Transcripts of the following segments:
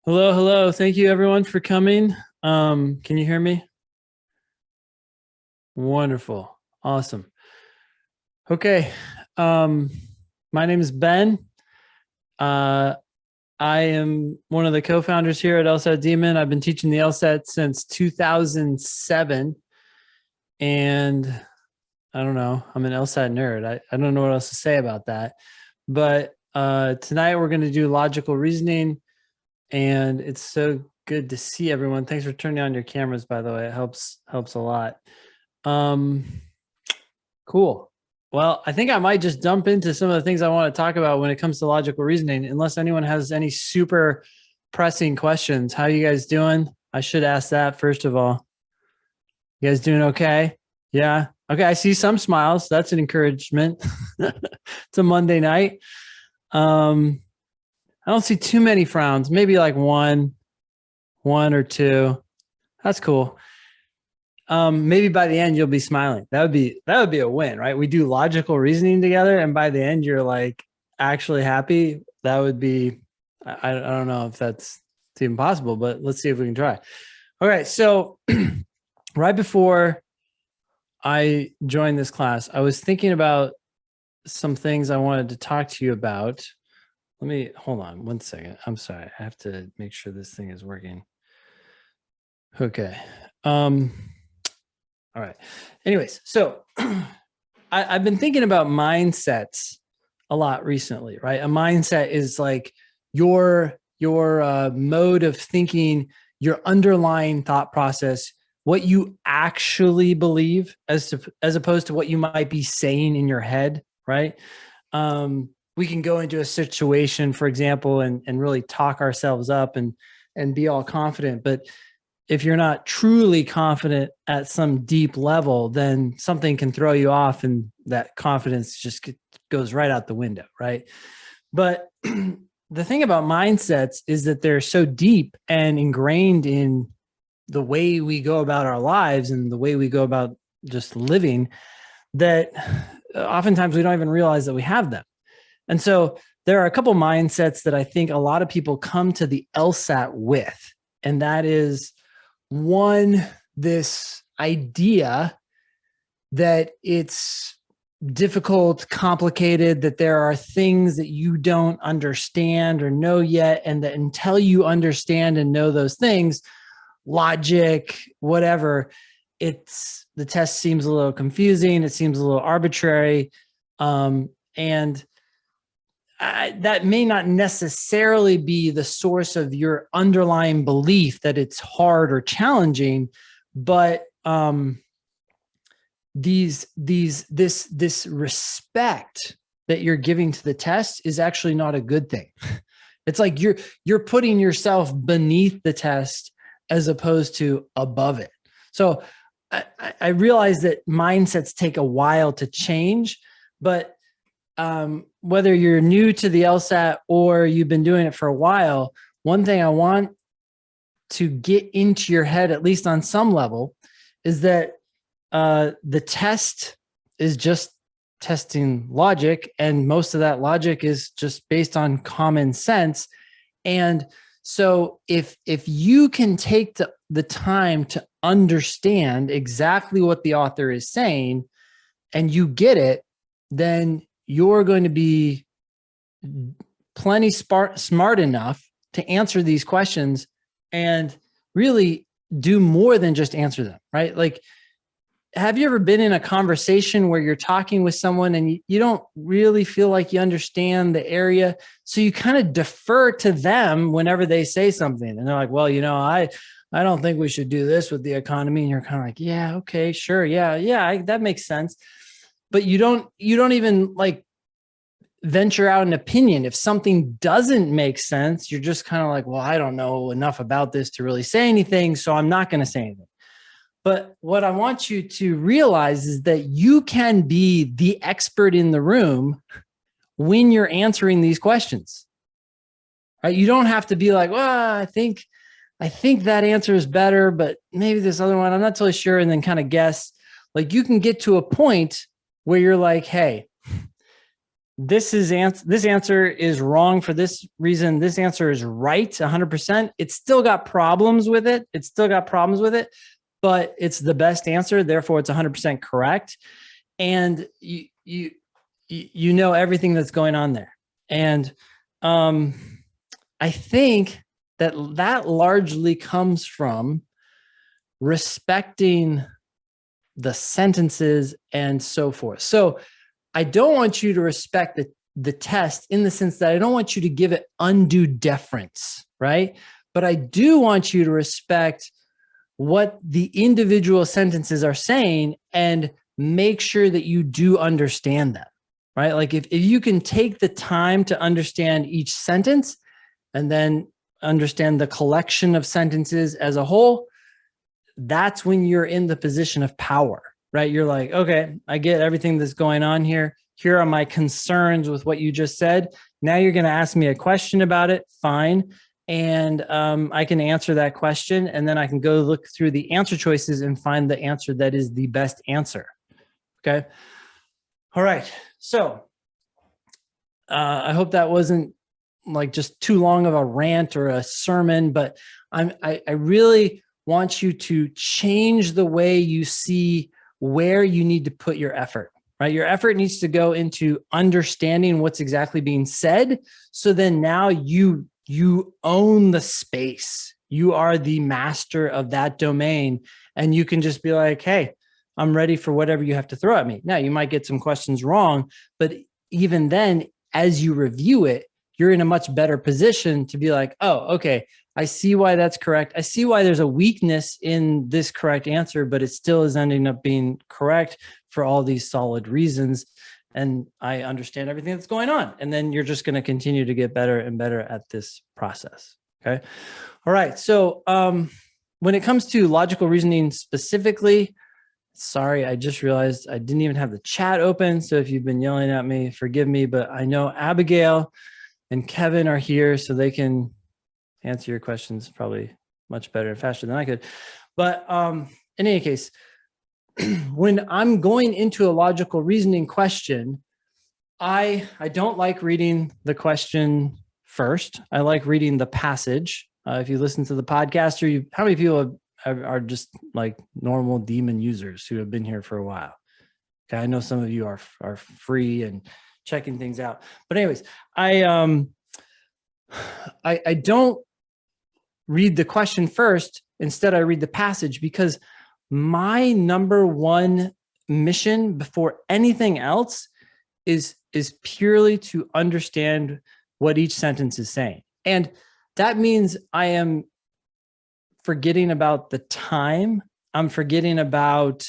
Hello, hello. Thank you everyone for coming. Can you hear me? Wonderful. Awesome. Okay. Um, my name is Ben. Uh, I am one of the co-founders here at LSAT Demon. I've been teaching the LSAT since 2007. And I don't know, I'm an LSAT nerd. I don't know what else to say about that. But tonight we're going to do logical reasoning. And it's so good to see everyone. Thanks for turning on your cameras, by the way. It helps a lot. Um, cool. Well, I think I might just dump into some of the things I want to talk about when it comes to logical reasoning, unless anyone has any super pressing questions. How you guys doing? I should ask that first of all. You guys doing okay? Yeah. Okay. I see some smiles. That's an encouragement. It's a Monday night. I don't see too many frowns. Maybe like one or two. That's cool. Maybe by the end you'll be smiling. That would be a win, right? We do logical reasoning together, and by the end you're like actually happy. That would be. I don't know if that's even possible, but let's see if we can try. All right, so right before I joined this class, I was thinking about some things I wanted to talk to you about. Let me hold on one second. I'm sorry. I have to make sure this thing is working. Okay. All right. Anyways, so I've been thinking about mindsets a lot recently, right? A mindset is like your mode of thinking, your underlying thought process, what you actually believe, as opposed to what you might be saying in your head, right? We can go into a situation, for example, and really talk ourselves up and be all confident, but if you're not truly confident at some deep level, then something can throw you off and that confidence just goes right out the window, right? But the thing about mindsets is that they're so deep and ingrained in the way we go about our lives and the way we go about just living that oftentimes we don't even realize that we have them. And so there are a couple mindsets that I think a lot of people come to the LSAT with, and that is one, this idea that it's difficult, complicated, that there are things that you don't understand or know yet, and that until you understand and know those things, logic, whatever, the test seems a little confusing, it seems a little arbitrary, and that may not necessarily be the source of your underlying belief that it's hard or challenging, but this respect that you're giving to the test is actually not a good thing. It's like you're putting yourself beneath the test as opposed to above it. So I realize that mindsets take a while to change, but whether you're new to the LSAT or you've been doing it for a while, one thing I want to get into your head, at least on some level, is that the test is just testing logic, and most of that logic is just based on common sense. And so if you can take the time to understand exactly what the author is saying and you get it, then you're going to be plenty smart enough to answer these questions and really do more than just answer them, right? Like, have you ever been in a conversation where you're talking with someone and you don't really feel like you understand the area? So you kind of defer to them whenever they say something. And they're like, well, I don't think we should do this with the economy. And you're kind of like, yeah, okay, sure. Yeah, that makes sense. But you don't even like venture out an opinion. If something doesn't make sense, you're just kind of like, well, I don't know enough about this to really say anything, so I'm not going to say anything. But what I want you to realize is that you can be the expert in the room when you're answering these questions, right? You don't have to be like, well, I think that answer is better, but maybe this other one, I'm not totally sure. And then kind of guess. Like, you can get to a point where you're like, hey, this answer is wrong for this reason. This answer is right 100%. It's still got problems with it. But it's the best answer. Therefore, it's 100% correct. And you know everything that's going on there. And I think that largely comes from respecting the sentences and so forth. So I don't want you to respect the test in the sense that I don't want you to give it undue deference, right? But I do want you to respect what the individual sentences are saying and make sure that you do understand them, right? Like if you can take the time to understand each sentence and then understand the collection of sentences as a whole, that's when you're in the position of power, right? You're like, okay, I get everything that's going on here. Here are my concerns with what you just said. Now you're going to ask me a question about it. Fine. And I can answer that question. And then I can go look through the answer choices and find the answer that is the best answer. Okay. All right. So I hope that wasn't like just too long of a rant or a sermon, but I really want you to change the way you see where you need to put your effort, right? Your effort needs to go into understanding what's exactly being said. So then now you own the space. You are the master of that domain. And you can just be like, hey, I'm ready for whatever you have to throw at me. Now, you might get some questions wrong, but even then, as you review it, you're in a much better position to be like, oh, okay, I see why that's correct. I see why there's a weakness in this correct answer, but it still is ending up being correct for all these solid reasons. And I understand everything that's going on. And then you're just going to continue to get better and better at this process. Okay. All right. So when it comes to logical reasoning specifically, sorry, I just realized I didn't even have the chat open. So if you've been yelling at me, forgive me, but I know Abigail and Kevin are here so they can answer your questions probably much better and faster than I could. But in any case, when I'm going into a logical reasoning question, I don't like reading the question first. I like reading the passage. If you listen to the podcast, or how many people are just like normal demon users who have been here for a while? Okay, I know some of you are free and checking things out. But anyways, I don't read the question first. Instead, I read the passage, because my number one mission before anything else is purely to understand what each sentence is saying. And that means I am forgetting about the time. I'm forgetting about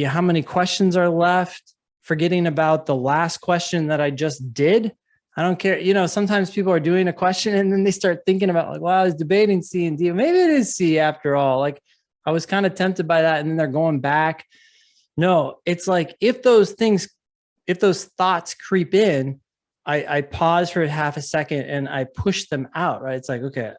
how many questions are left, forgetting about the last question that I just did. I don't care. Sometimes people are doing a question and then they start thinking about like, well, I was debating C and D. Maybe it is C after all. Like I was kind of tempted by that. And then they're going back. No, it's like, if those thoughts creep in, I pause for half a second and I push them out, right? It's like, okay,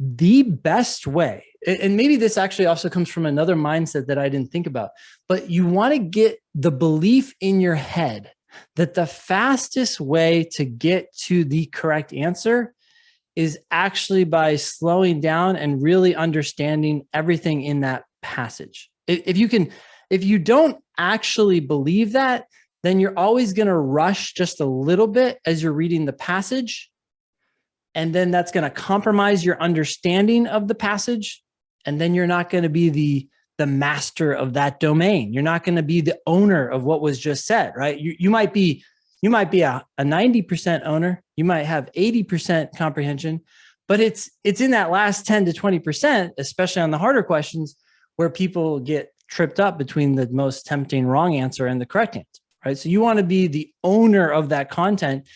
the best way, and maybe this actually also comes from another mindset that I didn't think about, but you want to get the belief in your head that the fastest way to get to the correct answer is actually by slowing down and really understanding everything in that passage. If you don't actually believe that, then you're always going to rush just a little bit as you're reading the passage. And then that's going to compromise your understanding of the passage. And then you're not going to be the master of that domain. You're not going to be the owner of what was just said, right? You might be a 90% owner. You might have 80% comprehension, but it's in that last 10 to 20%, especially on the harder questions, where people get tripped up between the most tempting wrong answer and the correct answer, right? So you want to be the owner of that content.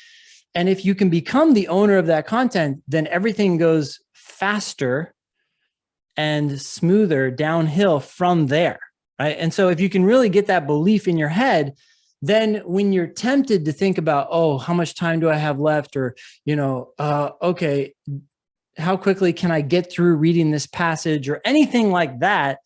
And if you can become the owner of that content, then everything goes faster and smoother downhill from there, right? And so if you can really get that belief in your head, then when you're tempted to think about, oh, how much time do I have left? Or, okay, how quickly can I get through reading this passage or anything like that?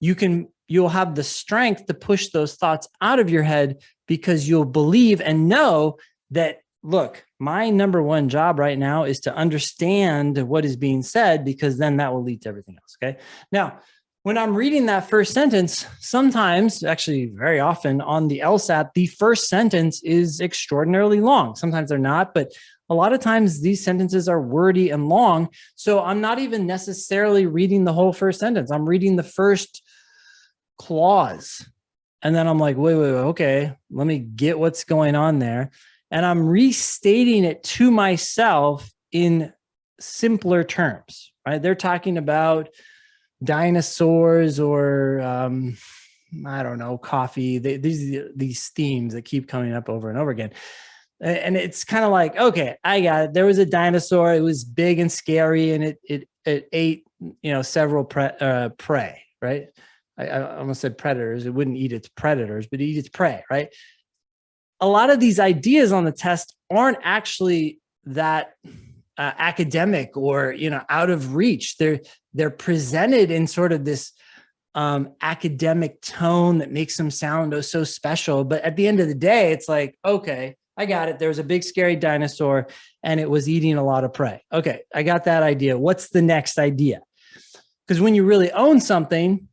You can you'll have the strength to push those thoughts out of your head because you'll believe and know that, look, my number one job right now is to understand what is being said, because then that will lead to everything else. Okay. Now, when I'm reading that first sentence, sometimes, actually very often on the LSAT, the first sentence is extraordinarily long. Sometimes they're not, but a lot of times these sentences are wordy and long. So I'm not even necessarily reading the whole first sentence. I'm reading the first clause. And then I'm like, wait, okay, let me get what's going on there. And I'm restating it to myself in simpler terms, right? They're talking about dinosaurs or I don't know, coffee. These themes that keep coming up over and over again. And it's kind of like, okay, I got it. There was a dinosaur. It was big and scary, and it ate, several prey, right? I almost said predators. It wouldn't eat its predators, but it eat its prey, right? A lot of these ideas on the test aren't actually that academic or out of reach. They're presented in sort of this academic tone that makes them sound so special. But at the end of the day, it's like, okay, I got it. There was a big scary dinosaur and it was eating a lot of prey. Okay, I got that idea. What's the next idea? Because when you really own something,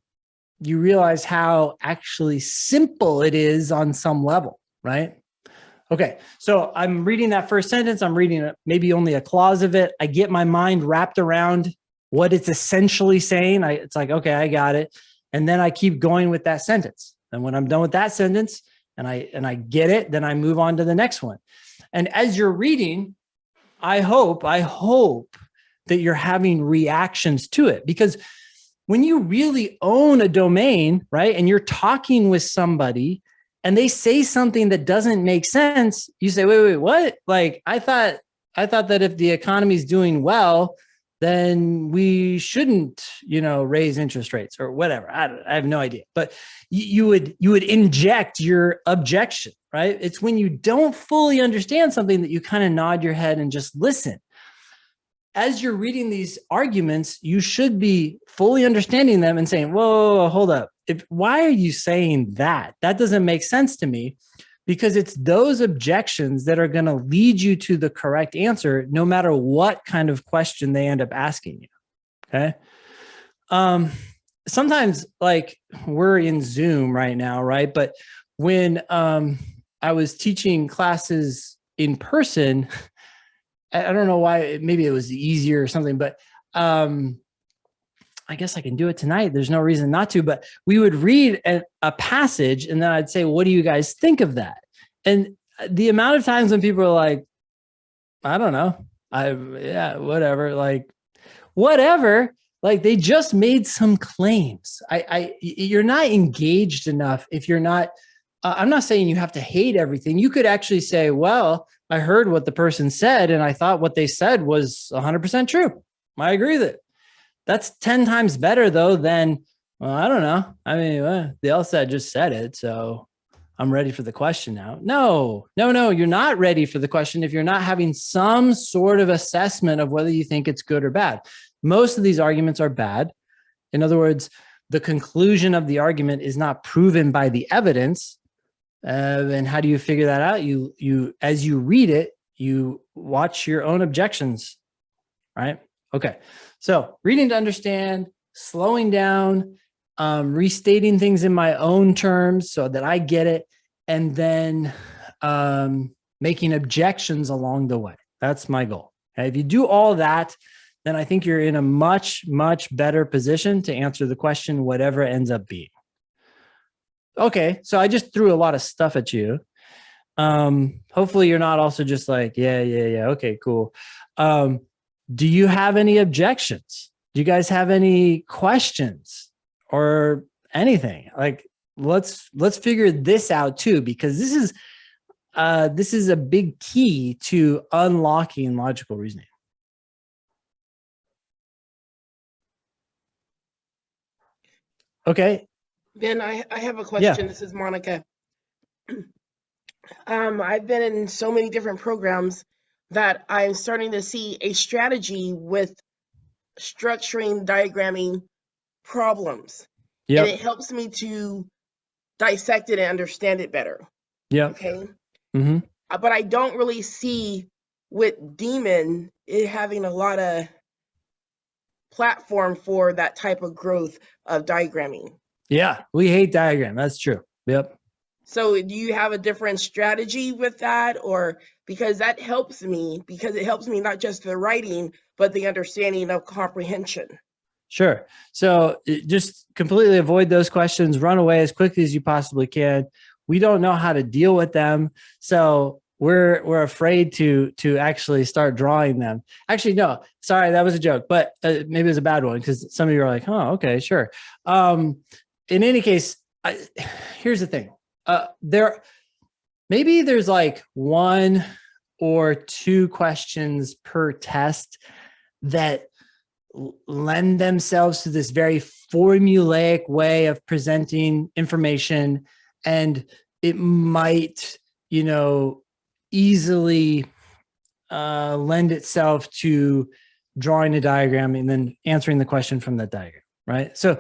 you realize how actually simple it is on some level, right? Okay, so I'm reading that first sentence. I'm reading maybe only a clause of it. I get my mind wrapped around what it's essentially saying. It's like, okay, I got it. And then I keep going with that sentence. And when I'm done with that sentence and I get it, then I move on to the next one. And as you're reading, I hope that you're having reactions to it, because when you really own a domain, right, and you're talking with somebody and they say something that doesn't make sense, you say, wait, what? Like, I thought that if the economy is doing well, then we shouldn't, raise interest rates or whatever. I have no idea. But you would inject your objection, right? It's when you don't fully understand something that you kind of nod your head and just listen. As you're reading these arguments, you should be fully understanding them and saying, whoa, hold up. Why are you saying that? That doesn't make sense to me, because it's those objections that are going to lead you to the correct answer, no matter what kind of question they end up asking you. Okay. Sometimes, like, we're in Zoom right now, right? But when I was teaching classes in person, I don't know why, maybe it was easier or something, but I guess I can do it tonight. There's no reason not to, but we would read a passage and then I'd say, what do you guys think of that? And the amount of times when people are like, I don't know, whatever, like they just made some claims. You're not engaged enough if you're not, I'm not saying you have to hate everything. You could actually say, well, I heard what the person said and I thought what they said was 100% true. I agree with it. That's 10 times better though than, well, I don't know. I mean, the LSAT just said it, so I'm ready for the question now. No, you're not ready for the question if you're not having some sort of assessment of whether you think it's good or bad. Most of these arguments are bad. In other words, the conclusion of the argument is not proven by the evidence. And how do you figure that out? You as you read it, you watch your own objections, right? Okay. So reading to understand, slowing down, restating things in my own terms so that I get it, and then making objections along the way. That's my goal. Okay? If you do all that, then I think you're in a much, much better position to answer the question, whatever it ends up being. Okay, so I just threw a lot of stuff at you. Hopefully you're not also just like, yeah, okay, cool. Do you have any objections? Do you guys have any questions or anything? Like, let's figure this out too, because this is a big key to unlocking logical reasoning. Okay. Ben, I have a question. Yeah. This is Monica. I've been in so many different programs that I'm starting to see a strategy with structuring, diagramming problems. Yep. And it helps me to dissect it and understand it better. Yep. Okay. Mm-hmm. But I don't really see with Demon it having a lot of platform for that type of growth of diagramming. Yeah, we hate diagram. That's true. Yep. So do you have a different strategy with that, or because that helps me, because it helps me not just the writing, but the understanding of comprehension? Sure. So just completely avoid those questions, run away as quickly as you possibly can. We don't know how to deal with them. So we're afraid to actually start drawing them. Actually, no, sorry, that was a joke, but maybe it was a bad one because some of you are like, oh, okay, sure. In any case, here's the thing. Maybe there's like 1 or 2 questions per test that lend themselves to this very formulaic way of presenting information, and it might, easily lend itself to drawing a diagram and then answering the question from that diagram, right? So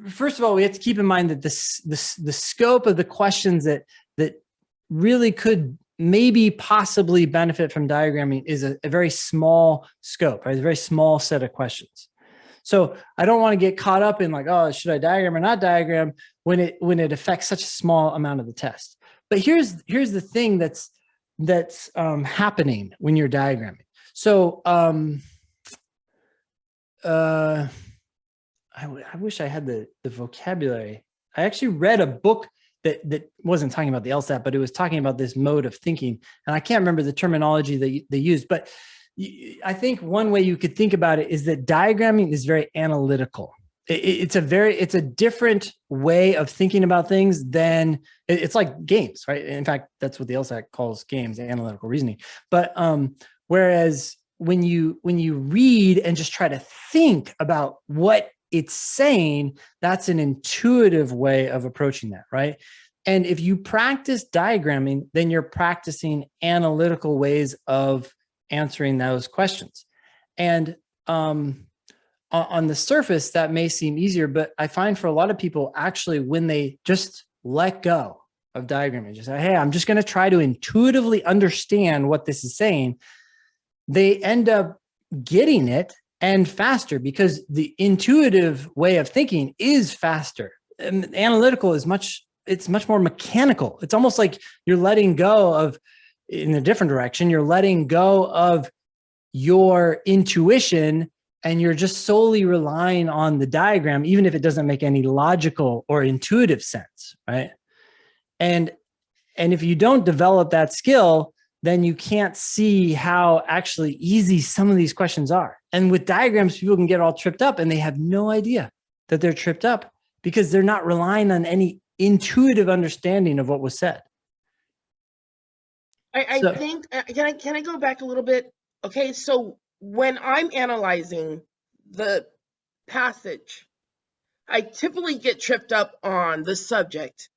first of all, we have to keep in mind that the scope of the questions that really could maybe possibly benefit from diagramming is a very small scope, right? A very small set of questions. So I don't want to get caught up in like, oh, should I diagram or not diagram when it affects such a small amount of the test. But here's the thing that's happening when you're diagramming. So I wish I had the vocabulary. I actually read a book that wasn't talking about the LSAT, but it was talking about this mode of thinking. And I can't remember the terminology that they used, but I think one way you could think about it is that diagramming is very analytical. It's a different way of thinking about things than it's like games, right? In fact, that's what the LSAT calls games, analytical reasoning. But whereas when you read and just try to think about what it's saying, that's an intuitive way of approaching that, right? And if you practice diagramming, then you're practicing analytical ways of answering those questions. And on the surface, that may seem easier, but I find for a lot of people, actually, when they just let go of diagramming, just say, hey, I'm just going to try to intuitively understand what this is saying, they end up getting it and faster because the intuitive way of thinking is faster. And analytical is much more mechanical. It's almost like you're letting go of, in a different direction, you're letting go of your intuition and you're just solely relying on the diagram, even if it doesn't make any logical or intuitive sense, right? And if you don't develop that skill, then you can't see how actually easy some of these questions are. And with diagrams, people can get all tripped up and they have no idea that they're tripped up because they're not relying on any intuitive understanding of what was said. I think, can I go back a little bit? Okay, so when I'm analyzing the passage, I typically get tripped up on the subject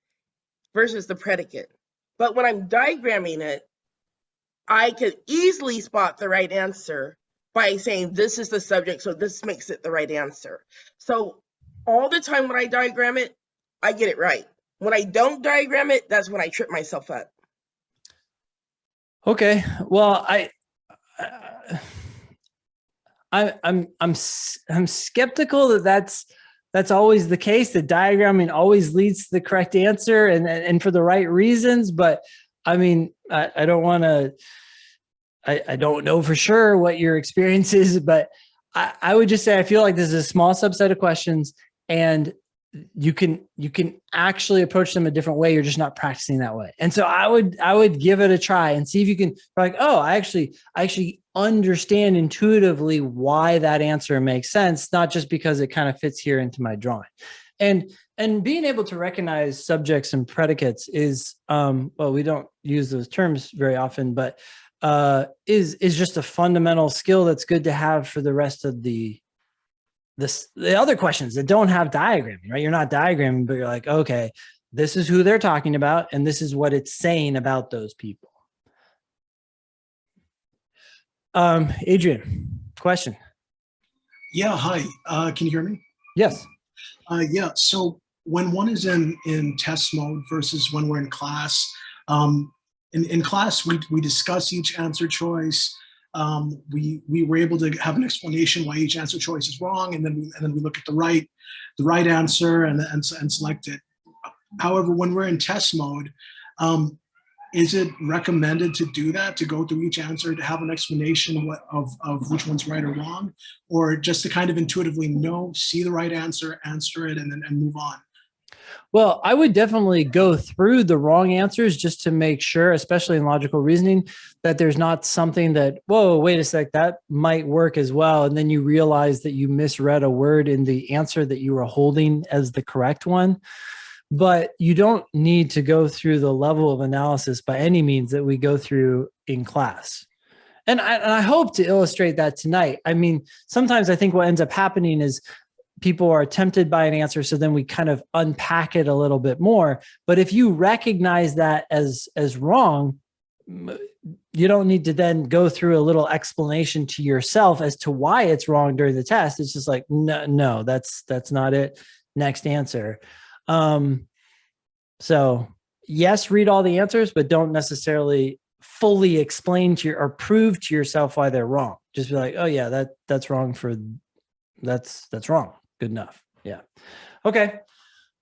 versus the predicate. But when I'm diagramming it, I can easily spot the right answer by saying this is the subject, so this makes it the right answer. So all the time when I diagram it, I get it right. When I don't diagram it, that's when I trip myself up. Okay, well, I'm skeptical that that's always the case. That diagramming always leads to the correct answer and for the right reasons. But I mean, I don't want to. I don't know for sure what your experience is, but I would just say I feel like this is a small subset of questions, and you can actually approach them a different way. You're just not practicing that way. And so I would give it a try and see if you can like, oh, I actually understand intuitively why that answer makes sense, not just because it kind of fits here into my drawing. And being able to recognize subjects and predicates is, well, we don't use those terms very often, but is just a fundamental skill that's good to have for the rest of the other questions that don't have diagramming, right? You're not diagramming, but you're like, okay, this is who they're talking about, and this is what it's saying about those people. Adrian, question. Yeah, hi. Can you hear me? Yes. Yeah. So when one is in test mode versus when we're in class, in class we discuss each answer choice. We were able to have an explanation why each answer choice is wrong, and then we look at the right answer and select it. However, when we're in test mode, is it recommended to do that, to go through each answer, to have an explanation of which one's right or wrong, or just to kind of intuitively know, see the right answer, answer it, and move on? Well, I would definitely go through the wrong answers just to make sure, especially in logical reasoning, that there's not something that, whoa, wait a sec, that might work as well. And then you realize that you misread a word in the answer that you were holding as the correct one. But you don't need to go through the level of analysis by any means that we go through in class. And I hope to illustrate that tonight. I mean, sometimes I think what ends up happening is people are tempted by an answer, so then we kind of unpack it a little bit more. But if you recognize that as wrong, you don't need to then go through a little explanation to yourself as to why it's wrong during the test. It's just like, no, that's not it. Next answer. So yes, read all the answers, but don't necessarily fully explain to your or prove to yourself why they're wrong. Just be like, oh yeah, that's wrong for that's wrong. Good enough. Yeah. Okay.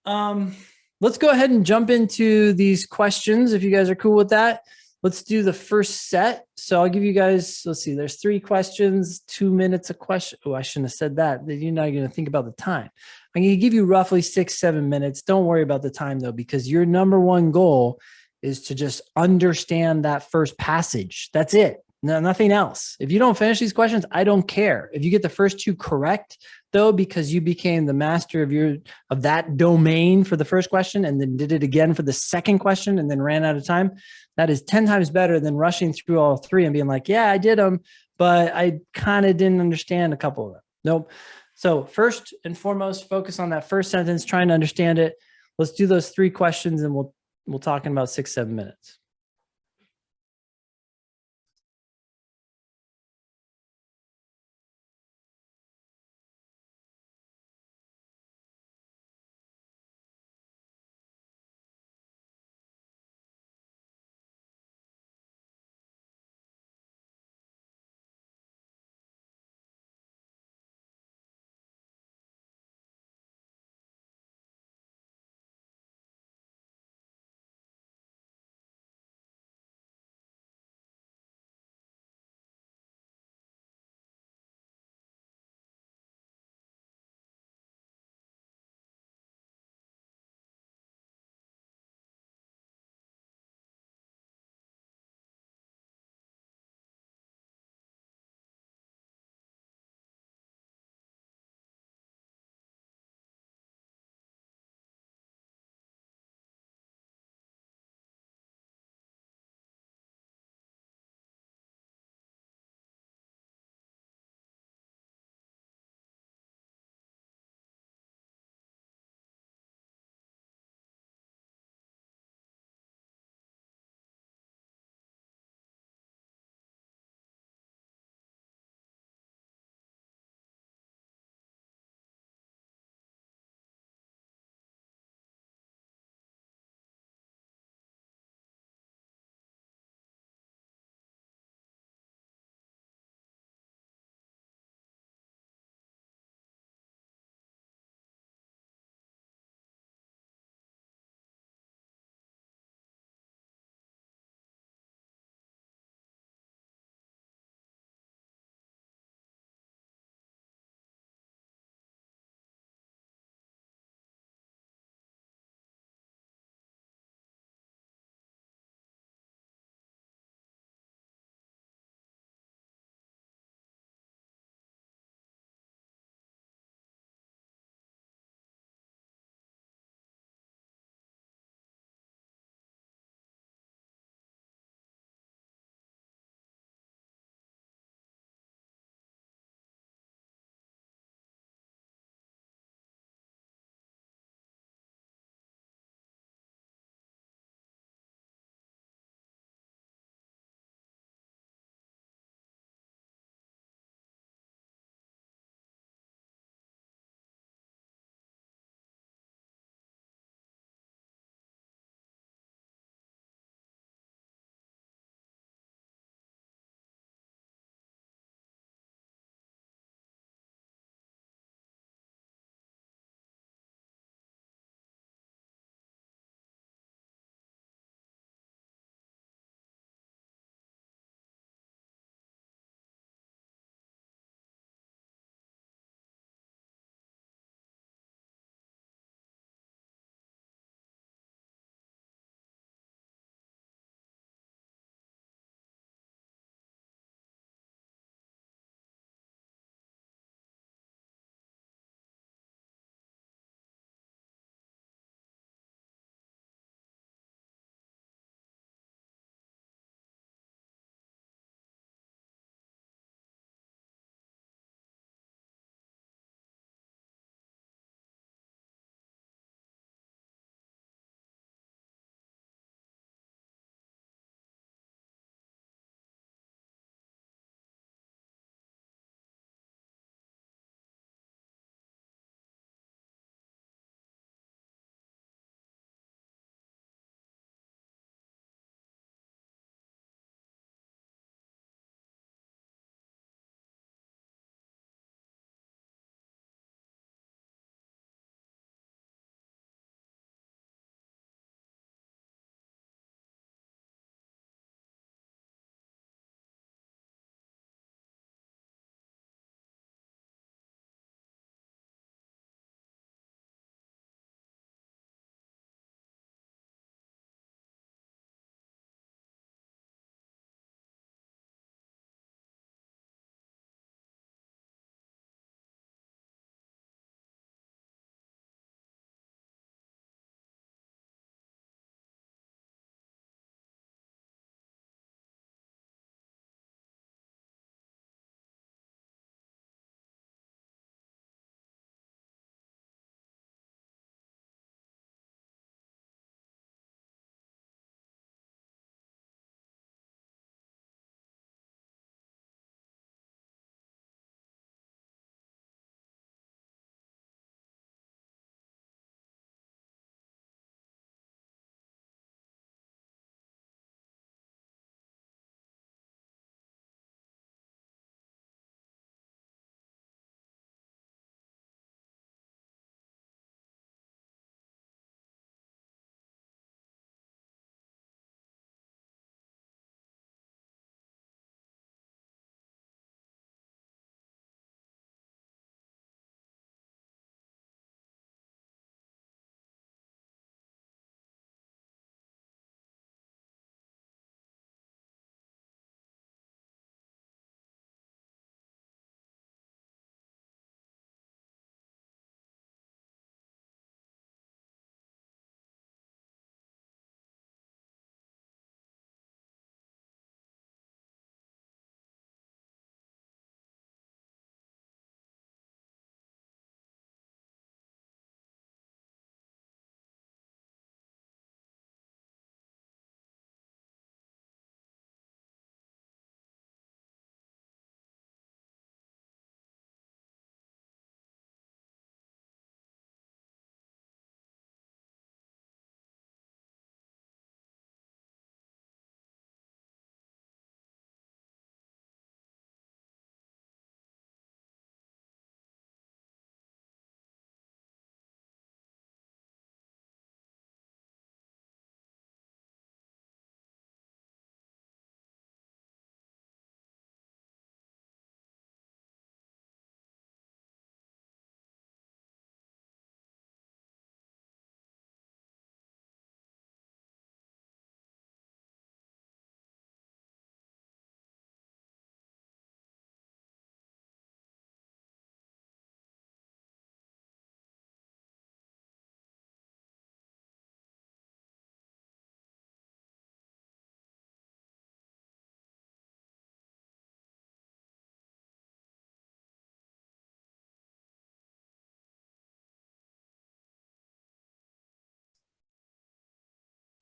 Let's go ahead and jump into these questions if you guys are cool with that. Let's do the first set. So I'll give you guys, let's see, there's 3 questions, 2 minutes a question. Oh, I shouldn't have said that. You're not going to think about the time. I'm going to give you roughly 6-7 minutes. Don't worry about the time though, because your number one goal is to just understand that first passage. That's it. No, nothing else. If you don't finish these questions, I don't care. If you get the first 2 correct though, because you became the master of that domain for the first question and then did it again for the second question and then ran out of time, that is 10 times better than rushing through all 3 and being like, yeah, I did them, but I kind of didn't understand a couple of them. Nope. So first and foremost, focus on that first sentence, trying to understand it. Let's do those 3 questions and we'll talk in about 6-7 minutes.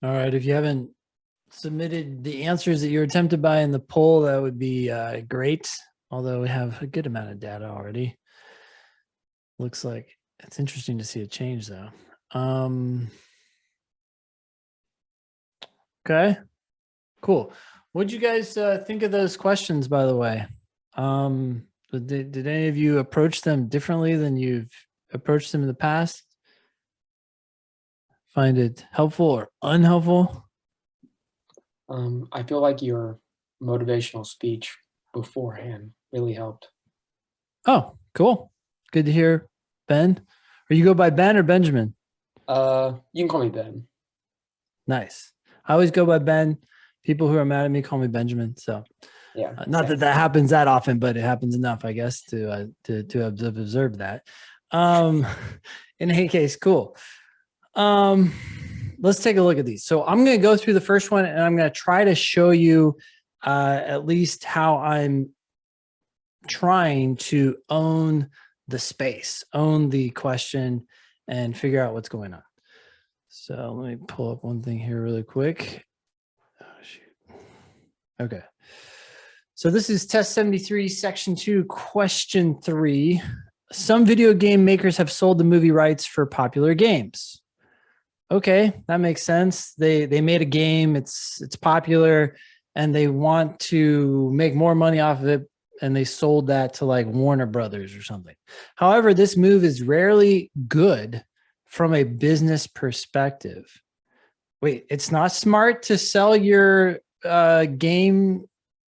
All right. If you haven't submitted the answers that you were tempted by in the poll, that would be great. Although we have a good amount of data already. Looks like it's interesting to see a change though. Okay, cool. What'd you guys think of those questions, by the way? Did any of you approach them differently than you've approached them in the past? Find it helpful or unhelpful? I feel like your motivational speech beforehand really helped. Oh, cool. Good to hear, Ben. Or you go by Ben or Benjamin? You can call me Ben. Nice. I always go by Ben. People who are mad at me call me Benjamin. So Yeah. not that that happens that often, but it happens enough, I guess, to observe that. In any case, cool. Let's take a look at these. So I'm going to go through the first one, and I'm going to try to show you at least how I'm trying to own the space, own the question, and figure out what's going on. So let me pull up one thing here really quick. Oh, shoot. Okay. So this is test 73, section 2, question 3. Some video game makers have sold the movie rights for popular games. Okay, that makes sense. They made a game, it's popular, and they want to make more money off of it, and they sold that to like Warner Brothers or something. However, this move is rarely good from a business perspective. Wait, it's not smart to sell your game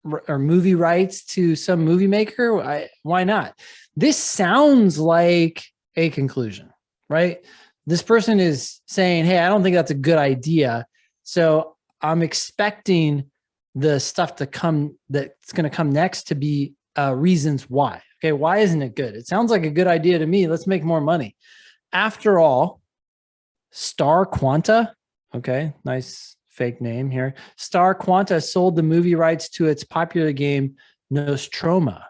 or movie rights to some movie maker? Why not? This sounds like a conclusion, right? This person is saying, hey, I don't think that's a good idea. So I'm expecting the stuff to come that's going to come next to be reasons why. Okay, why isn't it good? It sounds like a good idea to me. Let's make more money. After all, StarQuanta, okay, nice fake name here. StarQuanta sold the movie rights to its popular game Nostromo.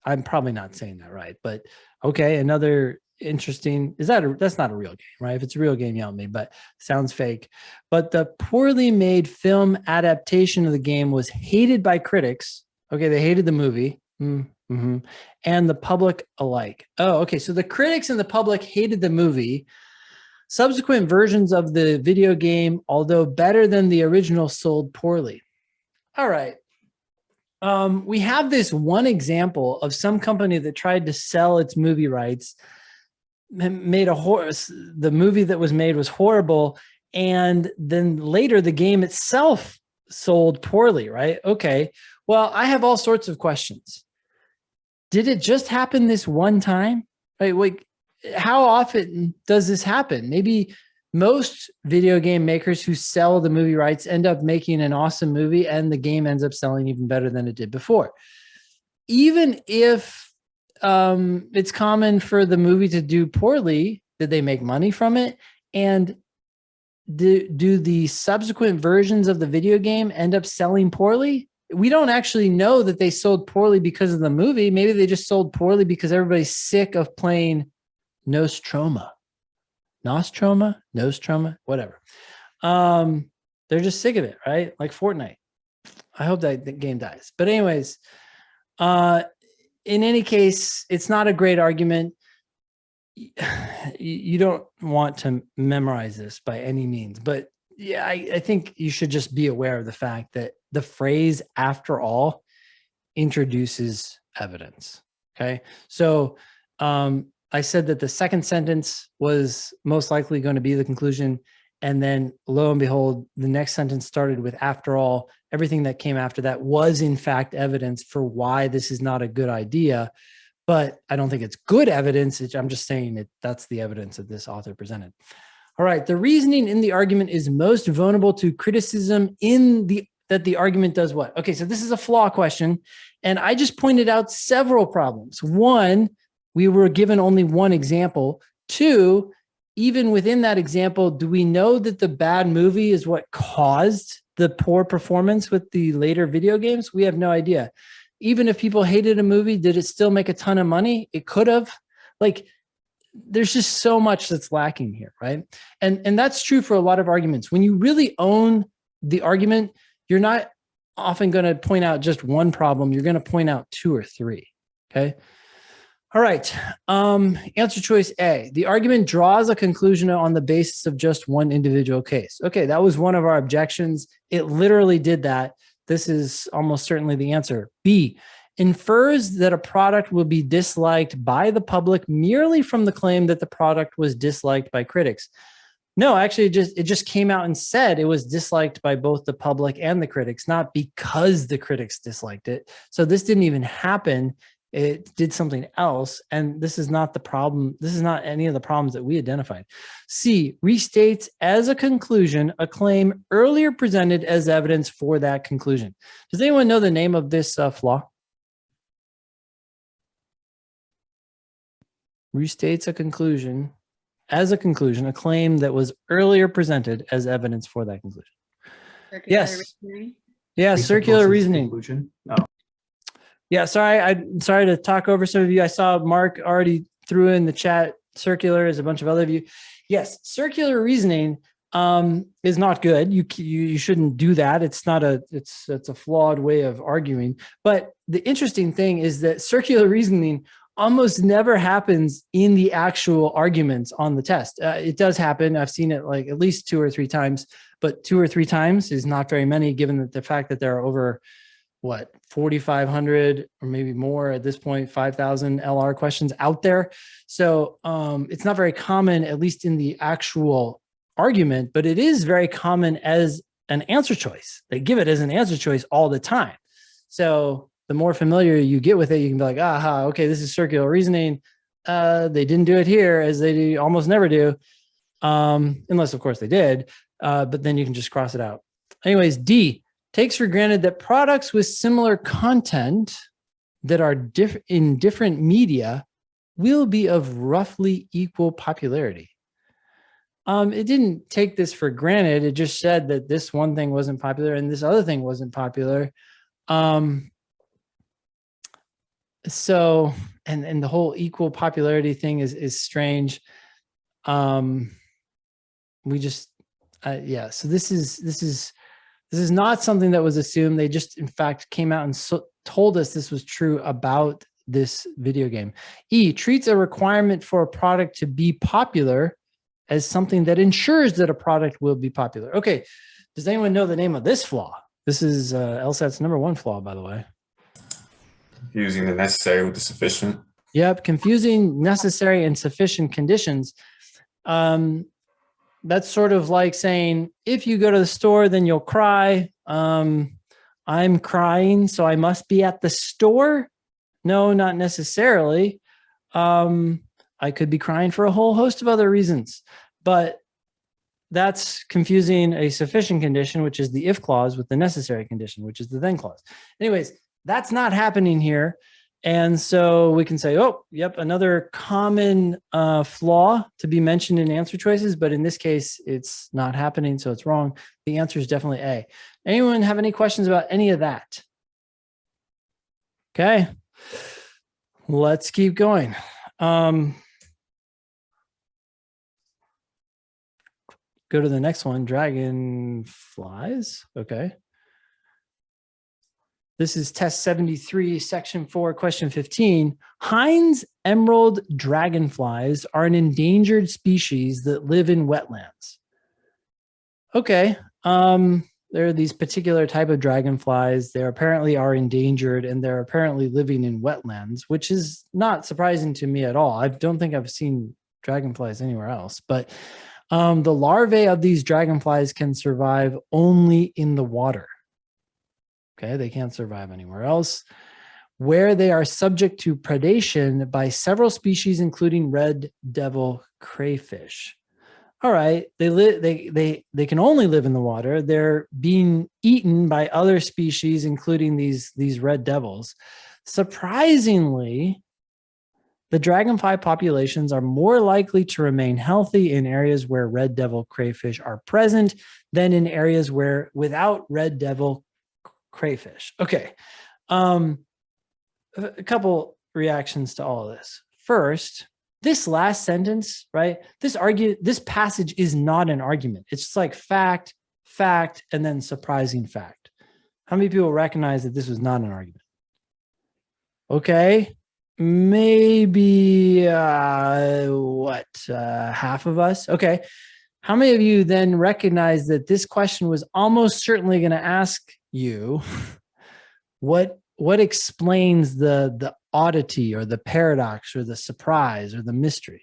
I'm probably not saying that right, but okay, another interesting. That's not a real game, right? If it's a real game, yell at me, but sounds fake. But the poorly made film adaptation of the game was hated by critics. Okay, they hated the movie. Mm-hmm. And the public alike. Oh, okay. So the critics and the public hated the movie. Subsequent versions of the video game, although better than the original, sold poorly. All right. We have this one example of some company that tried to sell its movie rights, the movie that was made was horrible, and then later the game itself sold poorly, right? Okay. Well, I have all sorts of questions. Did it just happen this one time? Right? Like, how often does this happen? Maybe most video game makers who sell the movie rights end up making an awesome movie and the game ends up selling even better than it did before. Even if it's common for the movie to do poorly, did they make money from it? And do the subsequent versions of the video game end up selling poorly? We don't actually know that they sold poorly because of the movie. Maybe they just sold poorly because everybody's sick of playing Nostromo, whatever. They're just sick of it, right? Like Fortnite. I hope that the game dies. But anyways, in any case, it's not a great argument. You don't want to memorize this by any means, but yeah, I think you should just be aware of the fact that the phrase "after all" introduces evidence. Okay, so I said that the second sentence was most likely going to be the conclusion, and then lo and behold, the next sentence started with "after all." Everything that came after that was in fact evidence for why this is not a good idea. But I don't think it's good evidence. I'm just saying that that's the evidence that this author presented. All right. The reasoning in the argument is most vulnerable to criticism that the argument does what? Okay. So this is a flaw question. And I just pointed out several problems. One, we were given only one example. Two, even within that example, do we know that the bad movie is what caused the poor performance with the later video games? We have no idea. Even if people hated a movie, did it still make a ton of money? It could have. Like, there's just so much that's lacking here, right? And that's true for a lot of arguments. When you really own the argument, you're not often going to point out just one problem. You're going to point out two or three. Okay. All right. Answer choice A. The argument draws a conclusion on the basis of just one individual case. Okay, that was one of our objections. It literally did that. This is almost certainly the answer. B. Infers that a product will be disliked by the public merely from the claim that the product was disliked by critics. No, actually, it just came out and said it was disliked by both the public and the critics, not because the critics disliked it. So this didn't even happen. It did something else. And this is not the problem. This is not any of the problems that we identified. C, restates as a conclusion a claim earlier presented as evidence for that conclusion. Does anyone know the name of this flaw? Restates a conclusion as a conclusion, a claim that was earlier presented as evidence for that conclusion. Yes. Yeah, circular reasoning. Oh. Yeah, I'm sorry to talk over some of you. I saw Mark already threw in the chat circular as a bunch of other of you. Yes, circular reasoning is not good. You shouldn't do that. It's a flawed way of arguing. But the interesting thing is that circular reasoning almost never happens in the actual arguments on the test. It does happen. I've seen it like at least 2 or 3 times, but 2 or 3 times is not very many given that the fact that there are over 4,500 or maybe more at this point, 5,000 LR questions out there. So it's not very common, at least in the actual argument, but it is very common as an answer choice. They give it as an answer choice all the time. So the more familiar you get with it, you can be like, aha, okay, this is circular reasoning. They didn't do it here as they almost never do. Unless of course they did, but then you can just cross it out. Anyways, D, takes for granted that products with similar content that are in different media will be of roughly equal popularity. It didn't take this for granted. It just said that this one thing wasn't popular and this other thing wasn't popular. So, and the whole equal popularity thing is strange. We just, yeah. So this is not something that was assumed. They just, in fact, came out and told us this was true about this video game. E, treats a requirement for a product to be popular as something that ensures that a product will be popular. Okay, does anyone know the name of this flaw? This is LSAT's #1 flaw, by the way. Confusing the necessary with the sufficient. Yep, confusing necessary and sufficient conditions. That's sort of like saying, if you go to the store, then you'll cry. I'm crying, so I must be at the store. No, not necessarily. I could be crying for a whole host of other reasons, but that's confusing a sufficient condition, which is the if clause, with the necessary condition, which is the then clause. Anyways, that's not happening here. And so we can say, oh, yep, another common flaw to be mentioned in answer choices, but in this case, it's not happening, so it's wrong. The answer is definitely A. Anyone have any questions about any of that? Okay, let's keep going. Go to the next one, Dragonflies. Okay. This is test 73, section 4, question 15. Heinz emerald dragonflies are an endangered species that live in wetlands. Okay. There are these particular type of dragonflies. They apparently are endangered and they're apparently living in wetlands, which is not surprising to me at all. I don't think I've seen dragonflies anywhere else, but the larvae of these dragonflies can survive only in the water. Okay, they can't survive anywhere else, where they are subject to predation by several species, including red devil crayfish. All right, they can only live in the water. They're being eaten by other species, including these red devils. Surprisingly, the dragonfly populations are more likely to remain healthy in areas where red devil crayfish are present than in areas where without red devil crayfish. Okay. A couple reactions to all of this. First, this last sentence, right? This passage is not an argument. It's just like fact, and then surprising fact. How many people recognize that this was not an argument? Okay. Maybe, half of us? Okay. How many of you then recognize that this question was almost certainly going to ask you what explains the oddity or the paradox or the surprise or the mystery?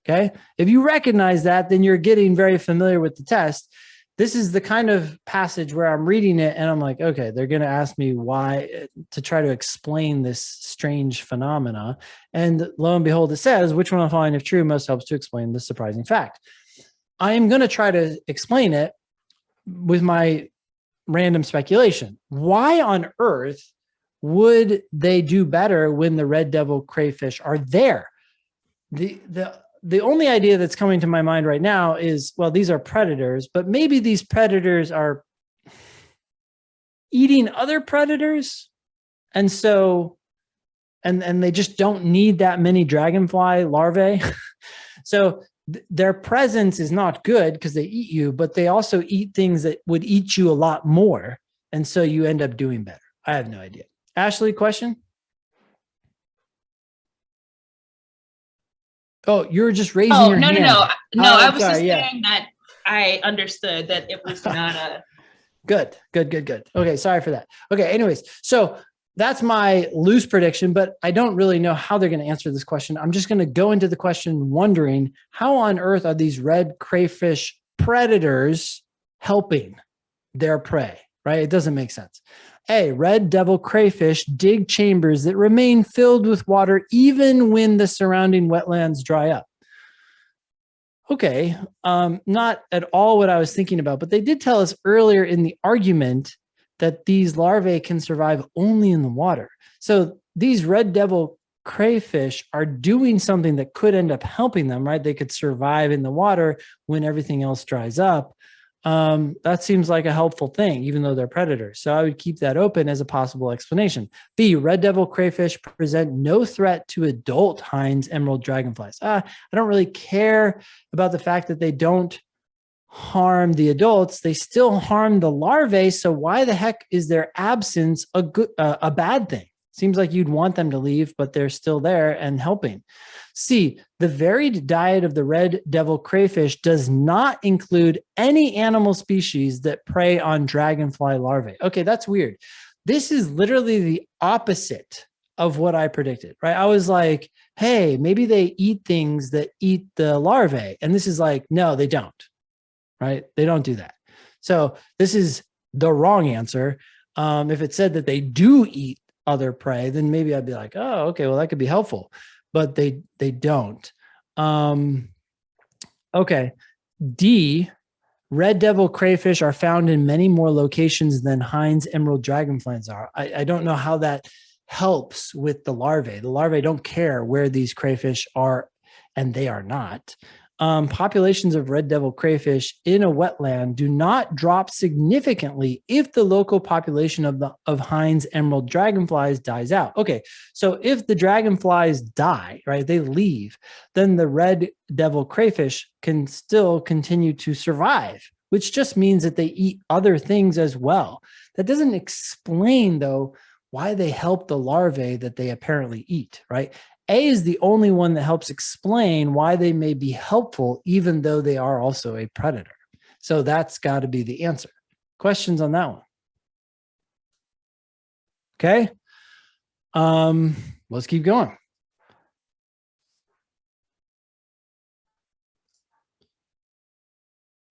Okay. If you recognize that, then you're getting very familiar with the test. This is the kind of passage where I'm reading it and I'm like, okay, they're going to ask me why, to try to explain this strange phenomena. And lo and behold, it says, which one of the following, if true, most helps to explain the surprising fact. I am going to try to explain it with my random speculation. Why on earth would they do better when the red devil crayfish are there? The only idea that's coming to my mind right now is, well, these are predators, but maybe these predators are eating other predators. And so, and they just don't need that many dragonfly larvae. So their presence is not good because they eat you, but they also eat things that would eat you a lot more. And so you end up doing better. I have no idea. Ashley, question? Oh, you're just raising your hand. No. Oh, I was sorry, just yeah. saying that I understood that it was not a. Good. Okay, sorry for that. Okay, anyways, so that's my loose prediction, but I don't really know how they're going to answer this question. I'm just going to go into the question wondering, how on earth are these red crayfish predators helping their prey, right? It doesn't make sense. A, red devil crayfish dig chambers that remain filled with water even when the surrounding wetlands dry up. Okay, not at all what I was thinking about, but they did tell us earlier in the argument that these larvae can survive only in the water. So these red devil crayfish are doing something that could end up helping them, right? They could survive in the water when everything else dries up. That seems like a helpful thing, even though they're predators. So I would keep that open as a possible explanation. B, red devil crayfish present no threat to adult Heinz emerald dragonflies. I don't really care about the fact that they don't harm the adults. They still harm the larvae. So why the heck is their absence a bad thing? Seems like you'd want them to leave, but they're still there and helping. C, the varied diet of the red devil crayfish does not include any animal species that prey on dragonfly larvae. Okay, that's weird. This is literally the opposite of what I predicted, right? I was like, hey, maybe they eat things that eat the larvae. And this is like, no, they don't, right? They don't do that. So this is the wrong answer. If it said that they do eat other prey, then maybe I'd be like, oh, okay, well, that could be helpful. But they don't. Okay. D, red devil crayfish are found in many more locations than Heinz emerald dragonflies are. I don't know how that helps with the larvae. The larvae don't care where these crayfish are, and they are not. Populations of red devil crayfish in a wetland do not drop significantly if the local population of Heinz emerald dragonflies dies out. Okay, so if the dragonflies die, right, they leave, then the red devil crayfish can still continue to survive, which just means that they eat other things as well. That doesn't explain, though, why they help the larvae that they apparently eat, right? A is the only one that helps explain why they may be helpful, even though they are also a predator. So that's got to be the answer. Questions on that one? Okay. Let's keep going.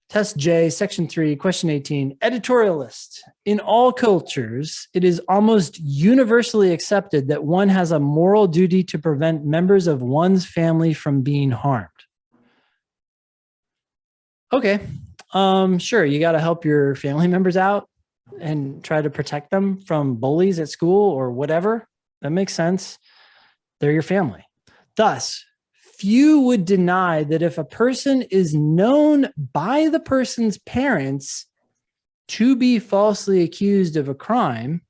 Test J, section 3, question 18, editorial list. In all cultures, it is almost universally accepted that one has a moral duty to prevent members of one's family from being harmed. Okay, sure, you got to help your family members out and try to protect them from bullies at school or whatever. That makes sense. They're your family. Thus, few would deny that if a person is known by the person's parents to be falsely accused of a crime,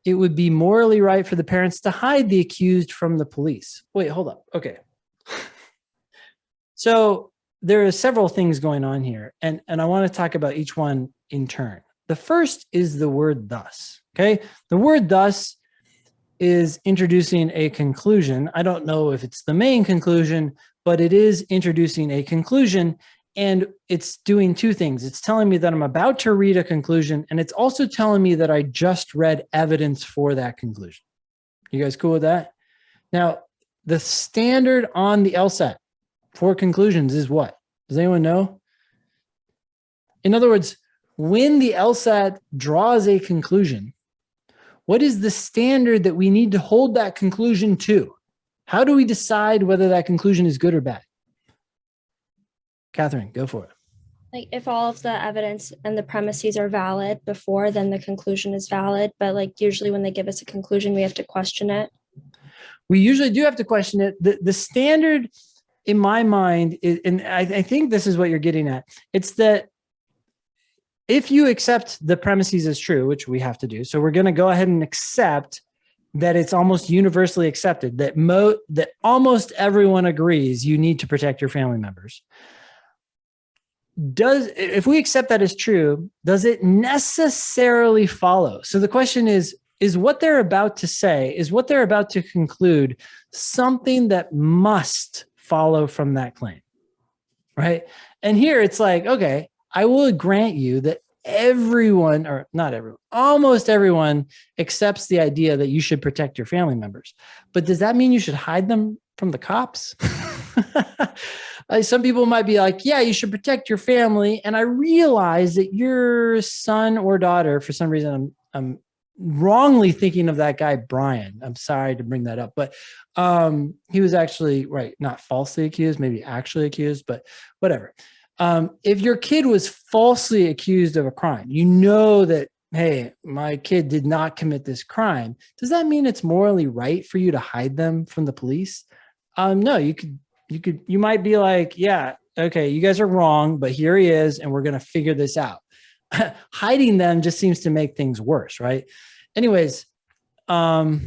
it would be morally right for the parents to hide the accused from the police. Wait, hold up. Okay. So there are several things going on here, and I want to talk about each one in turn. The first is the word thus. Okay. The word thus is introducing a conclusion. I don't know if it's the main conclusion, but it is introducing a conclusion, and it's doing two things. It's telling me that I'm about to read a conclusion, and it's also telling me that I just read evidence for that conclusion. You guys cool with that? Now, the standard on the LSAT for conclusions is what? Does anyone know? In other words, when the LSAT draws a conclusion, what is the standard that we need to hold that conclusion to? How do we decide whether that conclusion is good or bad? Catherine, go for it. Like if all of the evidence and the premises are valid before, then the conclusion is valid. But like usually when they give us a conclusion, we have to question it. We usually do have to question it. The standard in my mind is, and I think this is what you're getting at, it's that if you accept the premises as true, which we have to do, so we're going to go ahead and accept that it's almost universally accepted that that almost everyone agrees you need to protect your family members. If we accept that as true, does it necessarily follow? So the question is what they're about to say, is what they're about to conclude something that must follow from that claim, right? And here it's like, okay, I will grant you that everyone, or not everyone, almost everyone accepts the idea that you should protect your family members. But does that mean you should hide them from the cops? Some people might be like, yeah, you should protect your family. And I realize that your son or daughter, for some reason, I'm wrongly thinking of that guy, Brian. I'm sorry to bring that up, but he was actually, right, not falsely accused, maybe actually accused, but whatever. If your kid was falsely accused of a crime, you know that, hey, my kid did not commit this crime. Does that mean it's morally right for you to hide them from the police? No, you might be like, yeah, okay, you guys are wrong, but here he is, and we're going to figure this out. Hiding them just seems to make things worse, right? Anyways, so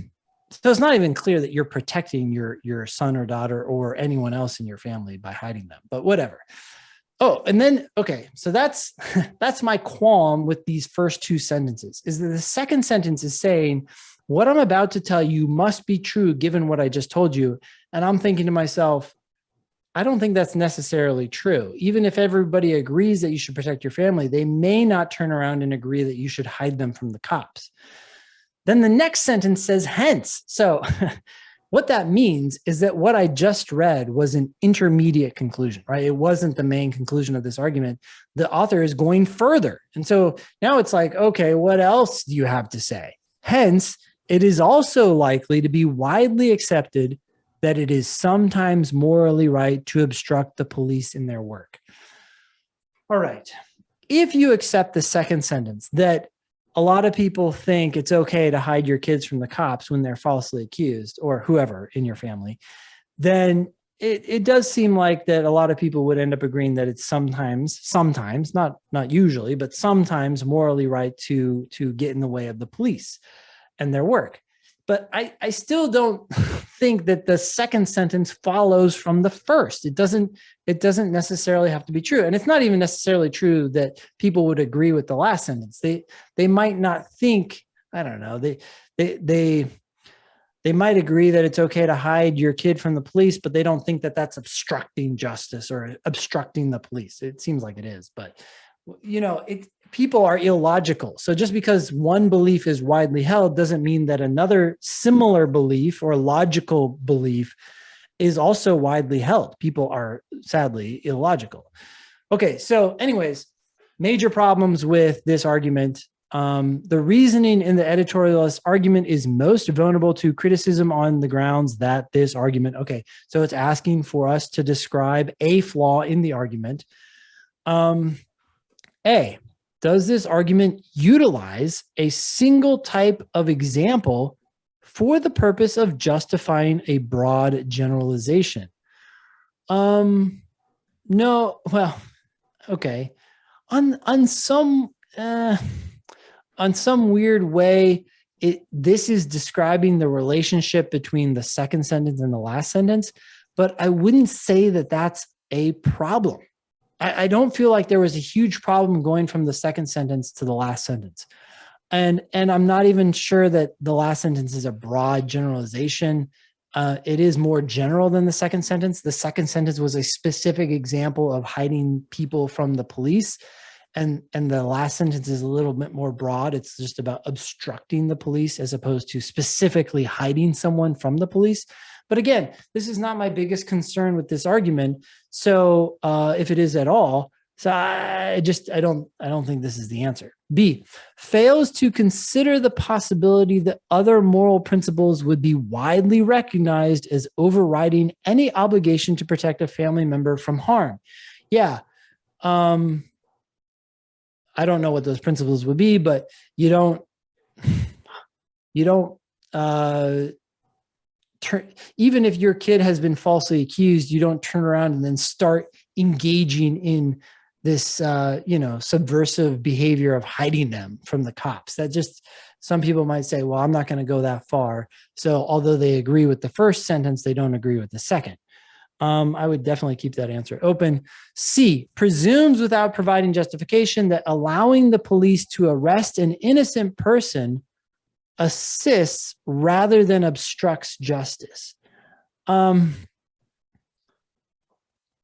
it's not even clear that you're protecting your son or daughter or anyone else in your family by hiding them, but whatever. Oh, and then, okay, so that's my qualm with these first two sentences, is that the second sentence is saying, what I'm about to tell you must be true given what I just told you. And I'm thinking to myself, I don't think that's necessarily true. Even if everybody agrees that you should protect your family, they may not turn around and agree that you should hide them from the cops. Then the next sentence says hence. So what that means is that what I just read was an intermediate conclusion, right? It wasn't the main conclusion of this argument. The author is going further. And so now it's like, okay, what else do you have to say? Hence, it is also likely to be widely accepted that it is sometimes morally right to obstruct the police in their work. All right. If you accept the second sentence, that a lot of people think it's okay to hide your kids from the cops when they're falsely accused, or whoever in your family, then it does seem like that a lot of people would end up agreeing that it's sometimes, not usually, but sometimes morally right to get in the way of the police and their work. But I still don't think that the second sentence follows from the first. It doesn't necessarily have to be true. And it's not even necessarily true that people would agree with the last sentence. They might not think, I don't know, they might agree that it's okay to hide your kid from the police, but they don't think that that's obstructing justice or obstructing the police. It seems like it is, but you know, people are illogical. So just because one belief is widely held doesn't mean that another similar belief or logical belief is also widely held. People are sadly illogical. Okay, so anyways, major problems with this argument. The reasoning in the editorialist argument is most vulnerable to criticism on the grounds that this argument, okay, so it's asking for us to describe a flaw in the argument. A, does this argument utilize a single type of example for the purpose of justifying a broad generalization? No, well, okay. On some weird way, this is describing the relationship between the second sentence and the last sentence, but I wouldn't say that that's a problem. I don't feel like there was a huge problem going from the second sentence to the last sentence. And I'm not even sure that the last sentence is a broad generalization. It is more general than the second sentence. The second sentence was a specific example of hiding people from the police. And the last sentence is a little bit more broad. It's just about obstructing the police as opposed to specifically hiding someone from the police. But again, this is not my biggest concern with this argument. So if it is at all, so I don't think this is the answer. B, fails to consider the possibility that other moral principles would be widely recognized as overriding any obligation to protect a family member from harm. Yeah. I don't know what those principles would be, but you don't even if your kid has been falsely accused, you don't turn around and then start engaging in this, subversive behavior of hiding them from the cops. That just, some people might say, well, I'm not going to go that far. So although they agree with the first sentence, they don't agree with the second. I would definitely keep that answer open. C, presumes without providing justification that allowing the police to arrest an innocent person assists rather than obstructs justice.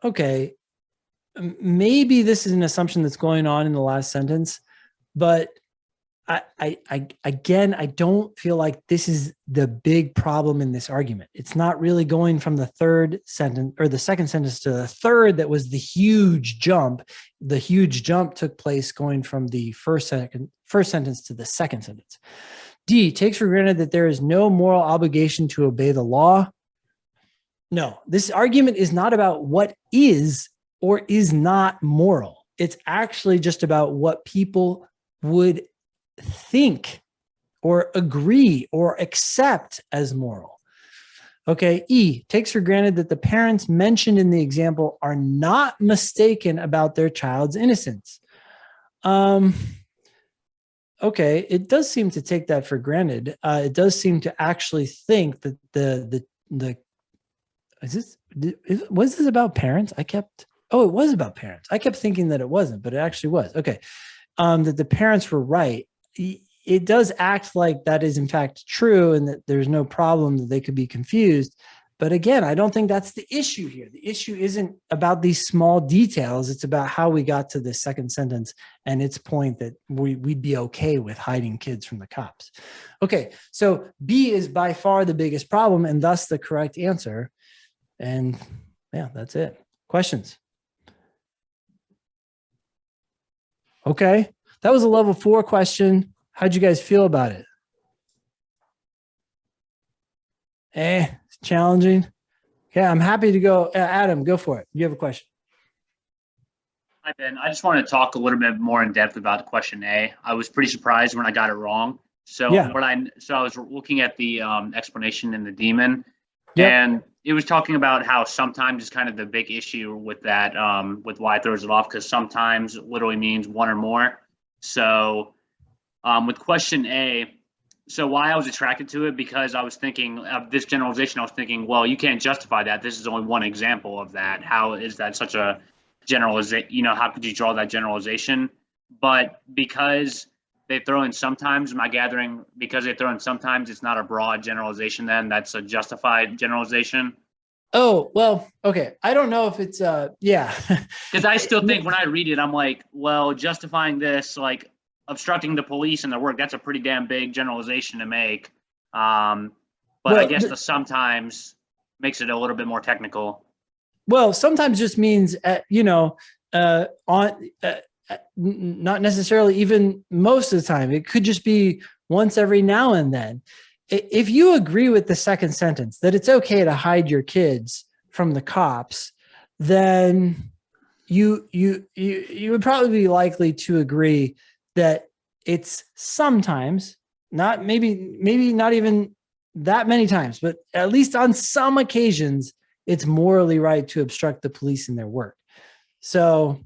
Okay, maybe this is an assumption that's going on in the last sentence, but I don't feel like this is the big problem in this argument. It's not really going from the third sentence or the second sentence to the third that was the huge jump. The huge jump took place going from the first sentence to the second sentence. D, takes for granted that there is no moral obligation to obey the law. No, this argument is not about what is or is not moral. It's actually just about what people would think or agree or accept as moral. Okay, E, takes for granted that the parents mentioned in the example are not mistaken about their child's innocence. Okay, it does seem to take that for granted. It does seem to actually think that was this about parents? it was about parents. I kept thinking that it wasn't, but it actually was. Okay, that the parents were right. It does act like that is in fact true and that there's no problem that they could be confused. But again, I don't think that's the issue here. The issue isn't about these small details. It's about how we got to the second sentence and its point that we'd be okay with hiding kids from the cops. Okay, so B is by far the biggest problem and thus the correct answer. And yeah, that's it. Questions? Okay, that was a level 4 question. How'd you guys feel about it? Challenging. Okay, I'm happy to go. Adam, go for it. You have a question. Hi, Ben. I just want to talk a little bit more in depth about question A. I was pretty surprised when I got it wrong. So Yeah. I was looking at the explanation in the demon, Yep. and it was talking about how sometimes it's kind of the big issue with that, with why it throws it off, because sometimes it literally means one or more. So with question A, so why I was attracted to it, because I was thinking of this generalization. I was thinking, well, you can't justify that. This is only one example of that. How is that such a generalization? How could you draw that generalization? But because they throw in sometimes, am I gathering because they throw in sometimes, it's not a broad generalization then? That's a justified generalization? Oh, well, okay. I don't know if it's, yeah. Because I still think when I read it, I'm like, well, justifying this, like, obstructing the police and their work, that's a pretty damn big generalization to make. But I guess the sometimes makes it a little bit more technical. Well, sometimes just means, not necessarily even most of the time. It could just be once every now and then. If you agree with the second sentence that it's okay to hide your kids from the cops, then you would probably be likely to agree that it's sometimes, not maybe not even that many times, but at least on some occasions, it's morally right to obstruct the police in their work. So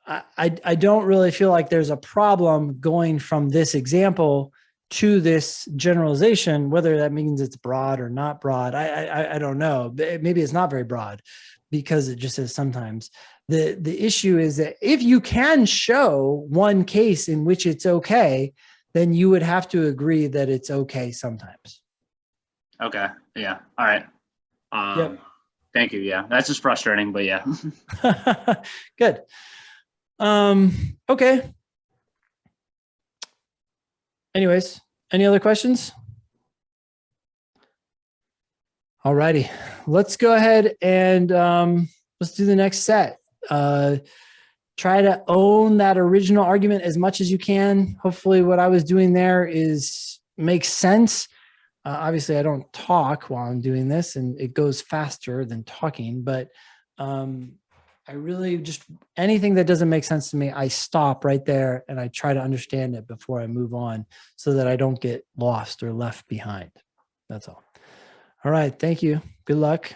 I don't really feel like there's a problem going from this example to this generalization, whether that means it's broad or not broad. I don't know. Maybe it's not very broad because it just says sometimes. The issue is that if you can show one case in which it's okay, then you would have to agree that it's okay sometimes. Okay. Yeah. All right. Yep. Thank you. Yeah. That's just frustrating, but yeah. Good. Okay. Anyways, any other questions? All righty. Let's go ahead and let's do the next set. Try to own that original argument as much as you can. Hopefully what I was doing there makes sense. Obviously I don't talk while I'm doing this and it goes faster than talking, but I really just, anything that doesn't make sense to me, I stop right there and I try to understand it before I move on so that I don't get lost or left behind. That's all. All right. Thank you. Good luck.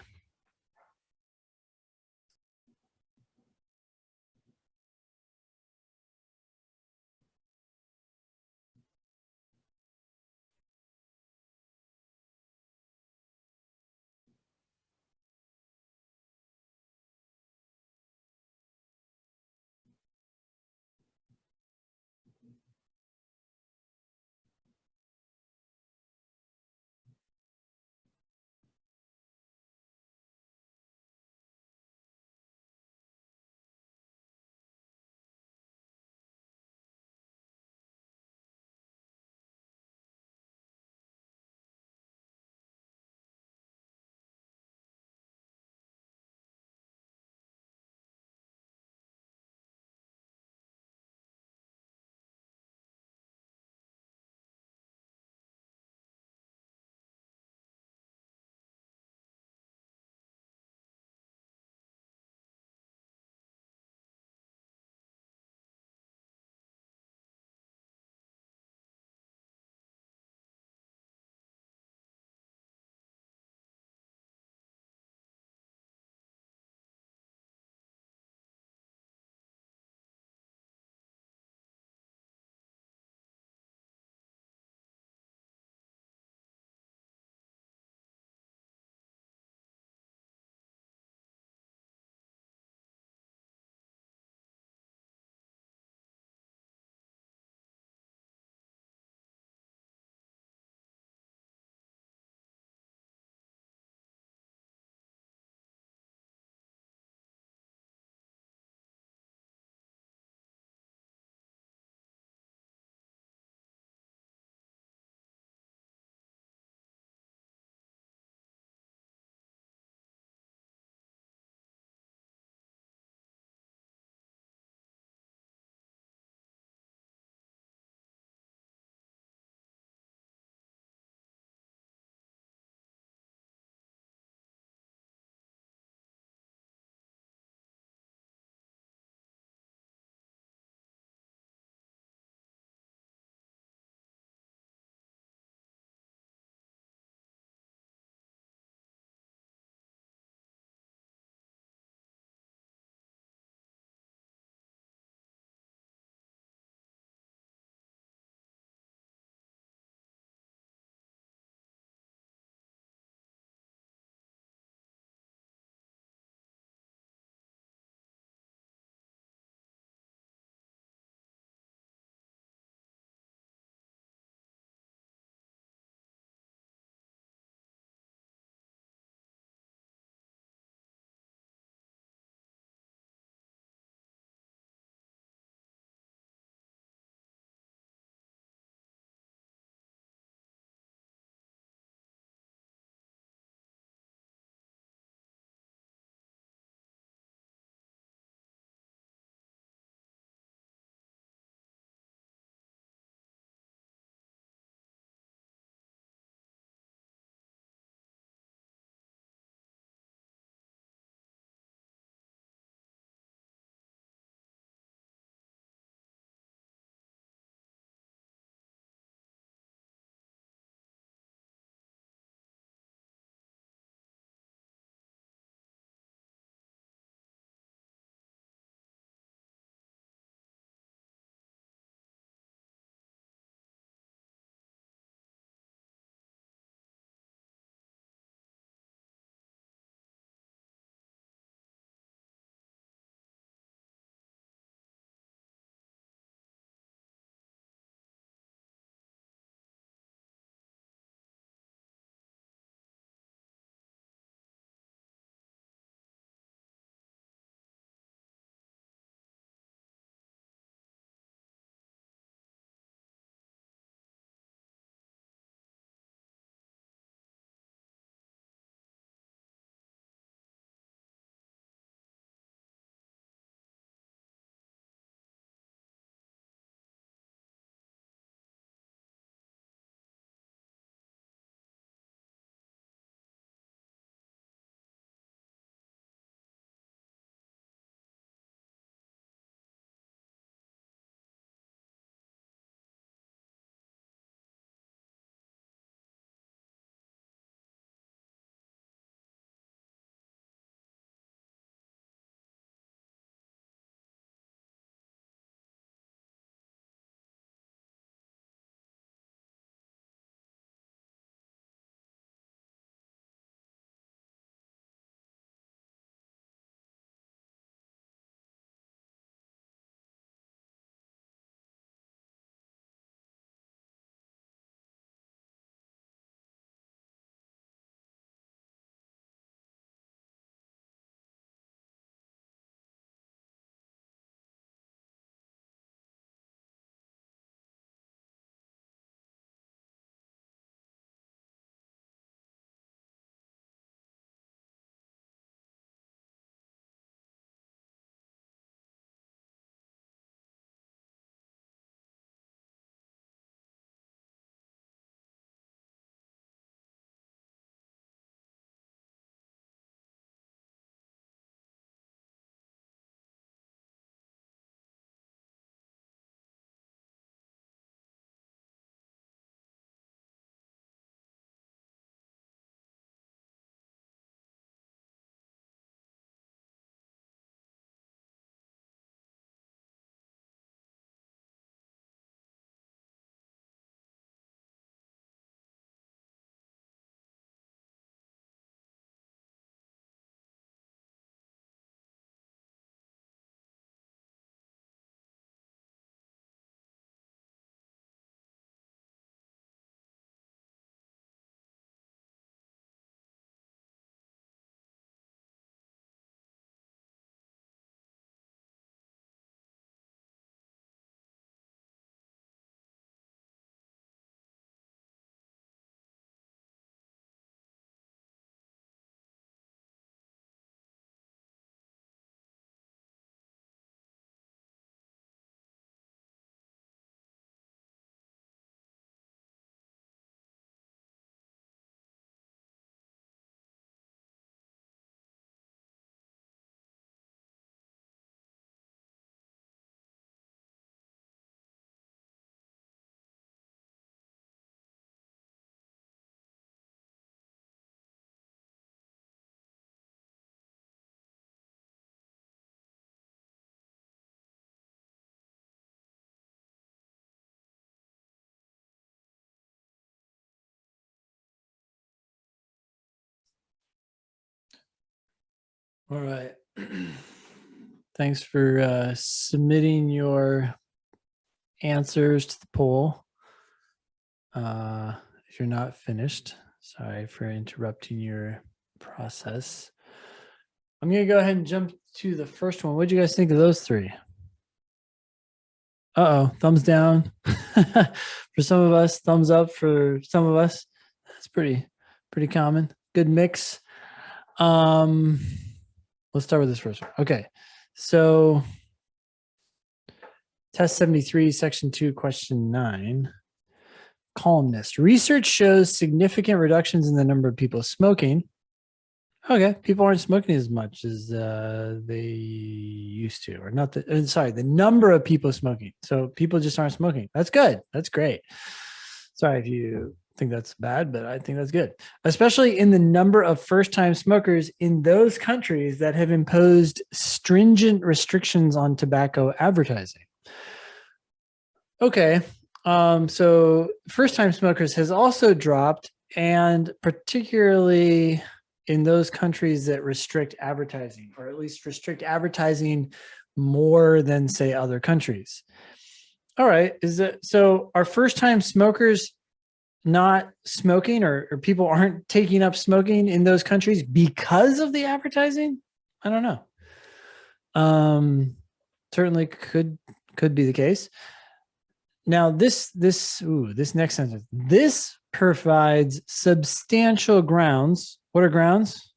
All right. Thanks for submitting your answers to the poll. If you're not finished, sorry for interrupting your process. I'm going to go ahead and jump to the first one. What did you guys think of those three? Uh-oh, thumbs down for some of us, thumbs up for some of us. That's pretty common. Good mix. Let's start with this first one. Okay. So test 73, section 2, question 9. Columnist. Research shows significant reductions in the number of people smoking. Okay, people aren't smoking as much as they used to, or not. The number of people smoking. So people just aren't smoking. That's good. That's great. Sorry if you think that's bad, but I think that's good, especially in the number of first-time smokers in those countries that have imposed stringent restrictions on tobacco advertising. Okay, so first-time smokers has also dropped, and particularly in those countries that restrict advertising, or at least restrict advertising more than, say, other countries. All right, so are first-time smokers not smoking, or people aren't taking up smoking in those countries because of the advertising? I don't know. Certainly could be the case. Now this next sentence, this provides substantial grounds. What are grounds?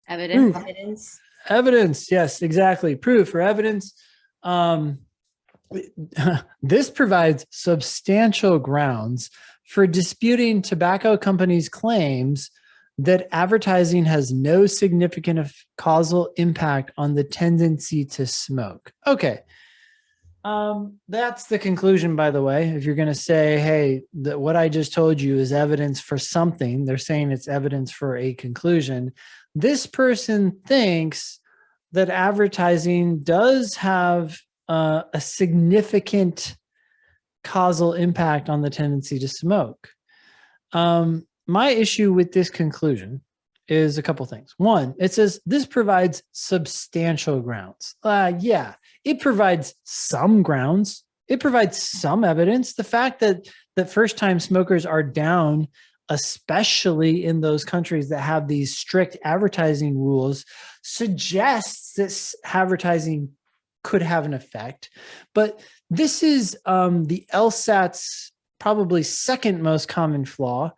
Evidence. Evidence. Yes, exactly. Proof or evidence. This provides substantial grounds for disputing tobacco companies' claims that advertising has no significant causal impact on the tendency to smoke. Okay. That's the conclusion, by the way. If you're going to say, hey, what I just told you is evidence for something, they're saying it's evidence for a conclusion. This person thinks that advertising does have a significant causal impact on the tendency to smoke. My issue with this conclusion is a couple things. One, it says this provides substantial grounds. Yeah, it provides some grounds. It provides some evidence. The fact that first-time smokers are down, especially in those countries that have these strict advertising rules, suggests that advertising could have an effect. But this is the LSAT's probably second most common flaw.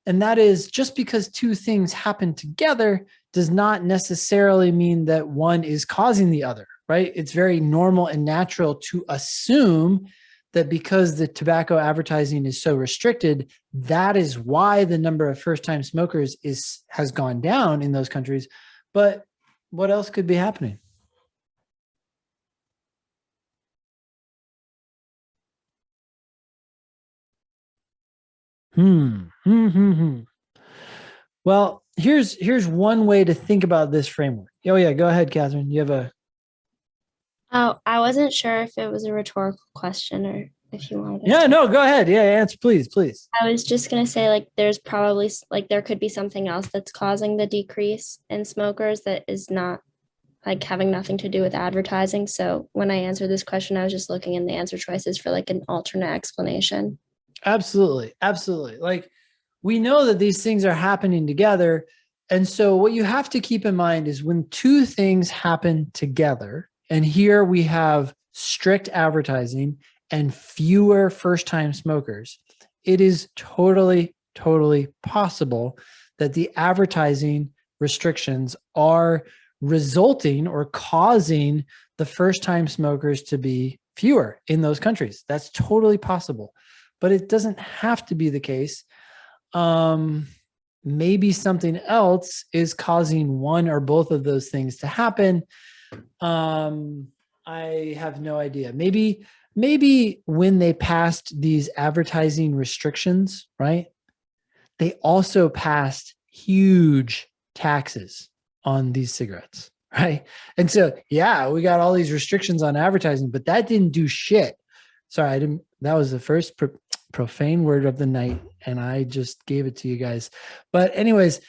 And that is, just because two things happen together does not necessarily mean that one is causing the other, right? It's very normal and natural to assume that because the tobacco advertising is so restricted, that is why the number of first-time smokers has gone down in those countries. But what else could be happening? Well, here's one way to think about this framework. Oh yeah, go ahead, Catherine. You have a. Oh, I wasn't sure if it was a rhetorical question or if you wanted to. Yeah, no, go ahead. Yeah, answer, please. I was just gonna say, like, there's probably there could be something else that's causing the decrease in smokers that is not having nothing to do with advertising. So when I answered this question, I was just looking in the answer choices for an alternate explanation. Absolutely. Like, we know that these things are happening together. And so what you have to keep in mind is when two things happen together, and here we have strict advertising and fewer first-time smokers, it is totally possible that the advertising restrictions are resulting or causing the first-time smokers to be fewer in those countries. That's totally possible. But it doesn't have to be the case. Maybe something else is causing one or both of those things to happen. I have no idea. Maybe when they passed these advertising restrictions, right, they also passed huge taxes on these cigarettes, right? And so, yeah, we got all these restrictions on advertising, but that didn't do shit. Sorry, that was the first profane word of the night, and I just gave it to you guys. But anyways,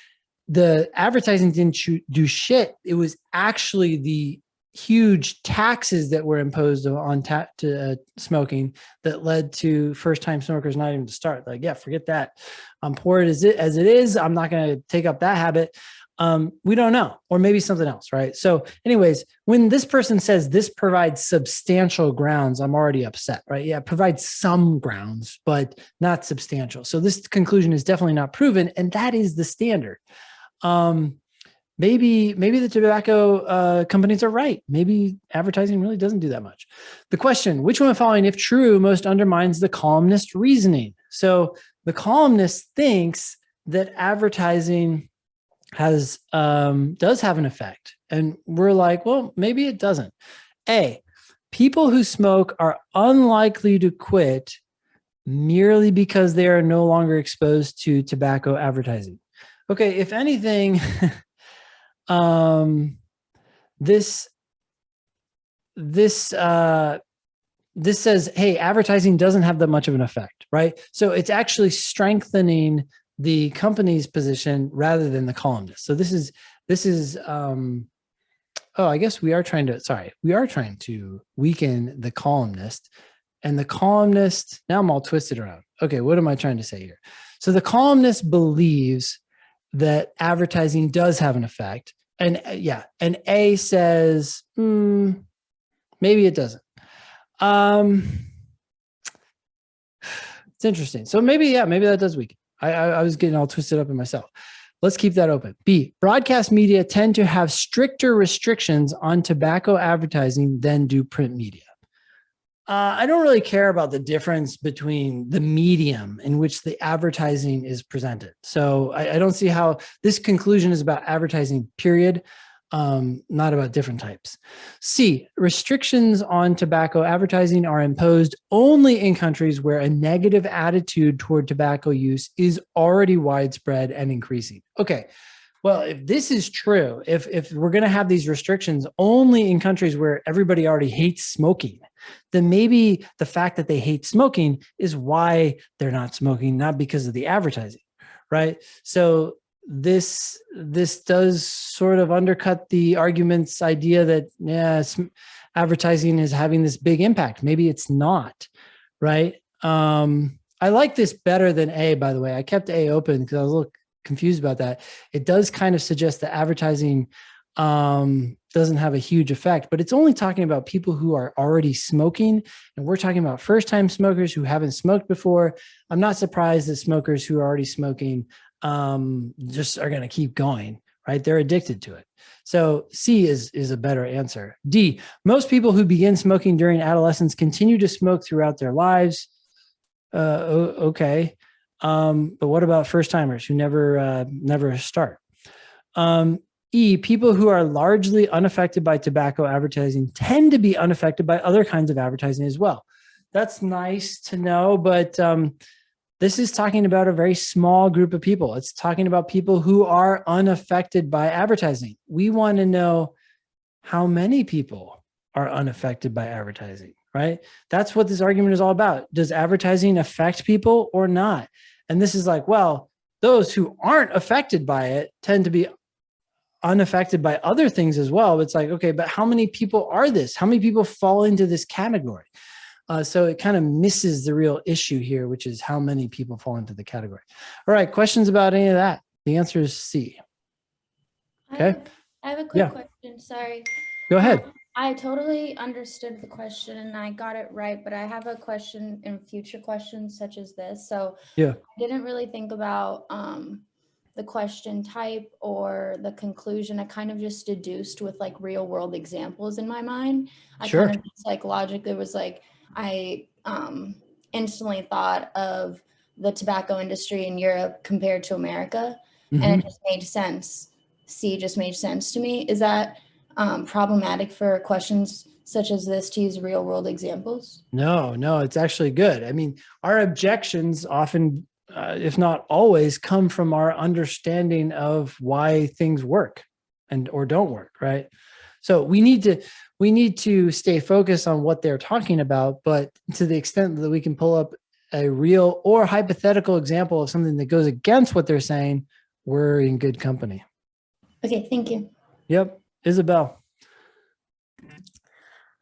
the advertising didn't do shit. It was actually the huge taxes that were imposed on smoking that led to first-time smokers not even to start. Like, yeah, forget that. I'm poor as it is. I'm not going to take up that habit. We don't know, or maybe something else, right? So anyways, when this person says this provides substantial grounds, I'm already upset, right? Yeah, it provides some grounds, but not substantial. So this conclusion is definitely not proven, and that is the standard. Maybe the tobacco companies are right. Maybe advertising really doesn't do that much. The question, which one of the following, if true, most undermines the columnist reasoning? So the columnist thinks that advertising does have an effect. And we're like, well, maybe it doesn't. A, people who smoke are unlikely to quit merely because they are no longer exposed to tobacco advertising. Okay, if anything, this says, hey, advertising doesn't have that much of an effect, right? So it's actually strengthening the company's position rather than the columnist. So this is I guess we are trying to weaken the columnist, and the columnist, now I'm all twisted around. Okay, what am I trying to say here? So the columnist believes that advertising does have an effect. And and A says, maybe it doesn't. It's interesting. So maybe that does weaken. I was getting all twisted up in myself. Let's keep that open. B, broadcast media tend to have stricter restrictions on tobacco advertising than do print media. I don't really care about the difference between the medium in which the advertising is presented. So I don't see how this conclusion is about advertising, period, not about different types. C, restrictions on tobacco advertising are imposed only in countries where a negative attitude toward tobacco use is already widespread and increasing. Okay. Well, if this is true, if we're going to have these restrictions only in countries where everybody already hates smoking, then maybe the fact that they hate smoking is why they're not smoking, not because of the advertising, right? So this does sort of undercut the argument's idea that advertising is having this big impact. Maybe it's not, right? I like this better than A, by the way. I kept A open because I was a little confused about that. It does kind of suggest that advertising doesn't have a huge effect, but it's only talking about people who are already smoking. And we're talking about first-time smokers who haven't smoked before. I'm not surprised that smokers who are already smoking just are going to keep going, right? They're addicted to it. So C is a better answer. D, most people who begin smoking during adolescence continue to smoke throughout their lives. Okay. But what about first timers who never start? E, people who are largely unaffected by tobacco advertising tend to be unaffected by other kinds of advertising as well. That's nice to know, but this is talking about a very small group of people. It's talking about people who are unaffected by advertising. We want to know how many people are unaffected by advertising, right? That's what this argument is all about. Does advertising affect people or not? And this is like, well, those who aren't affected by it tend to be unaffected by other things as well. It's like, okay, but how many people are this? How many people fall into this category? So it kind of misses the real issue here, which is how many people fall into the category. All right, questions about any of that? The answer is C. Okay. I have a quick question. Sorry. Go ahead. I totally understood the question and I got it right, but I have a question in future questions such as this. So I didn't really think about the question type or the conclusion. I kind of just deduced with like real world examples in my mind. I kind of just like logically was like, I instantly thought of the tobacco industry in Europe compared to America, and it just made sense. C just made sense to me. Is that problematic for questions such as this to use real world examples? No, it's actually good. I mean, our objections often, if not always, come from our understanding of why things work or don't work, right? So we need to stay focused on what they're talking about, but to the extent that we can pull up a real or hypothetical example of something that goes against what they're saying, we're in good company. Okay, thank you. Yep. Isabel.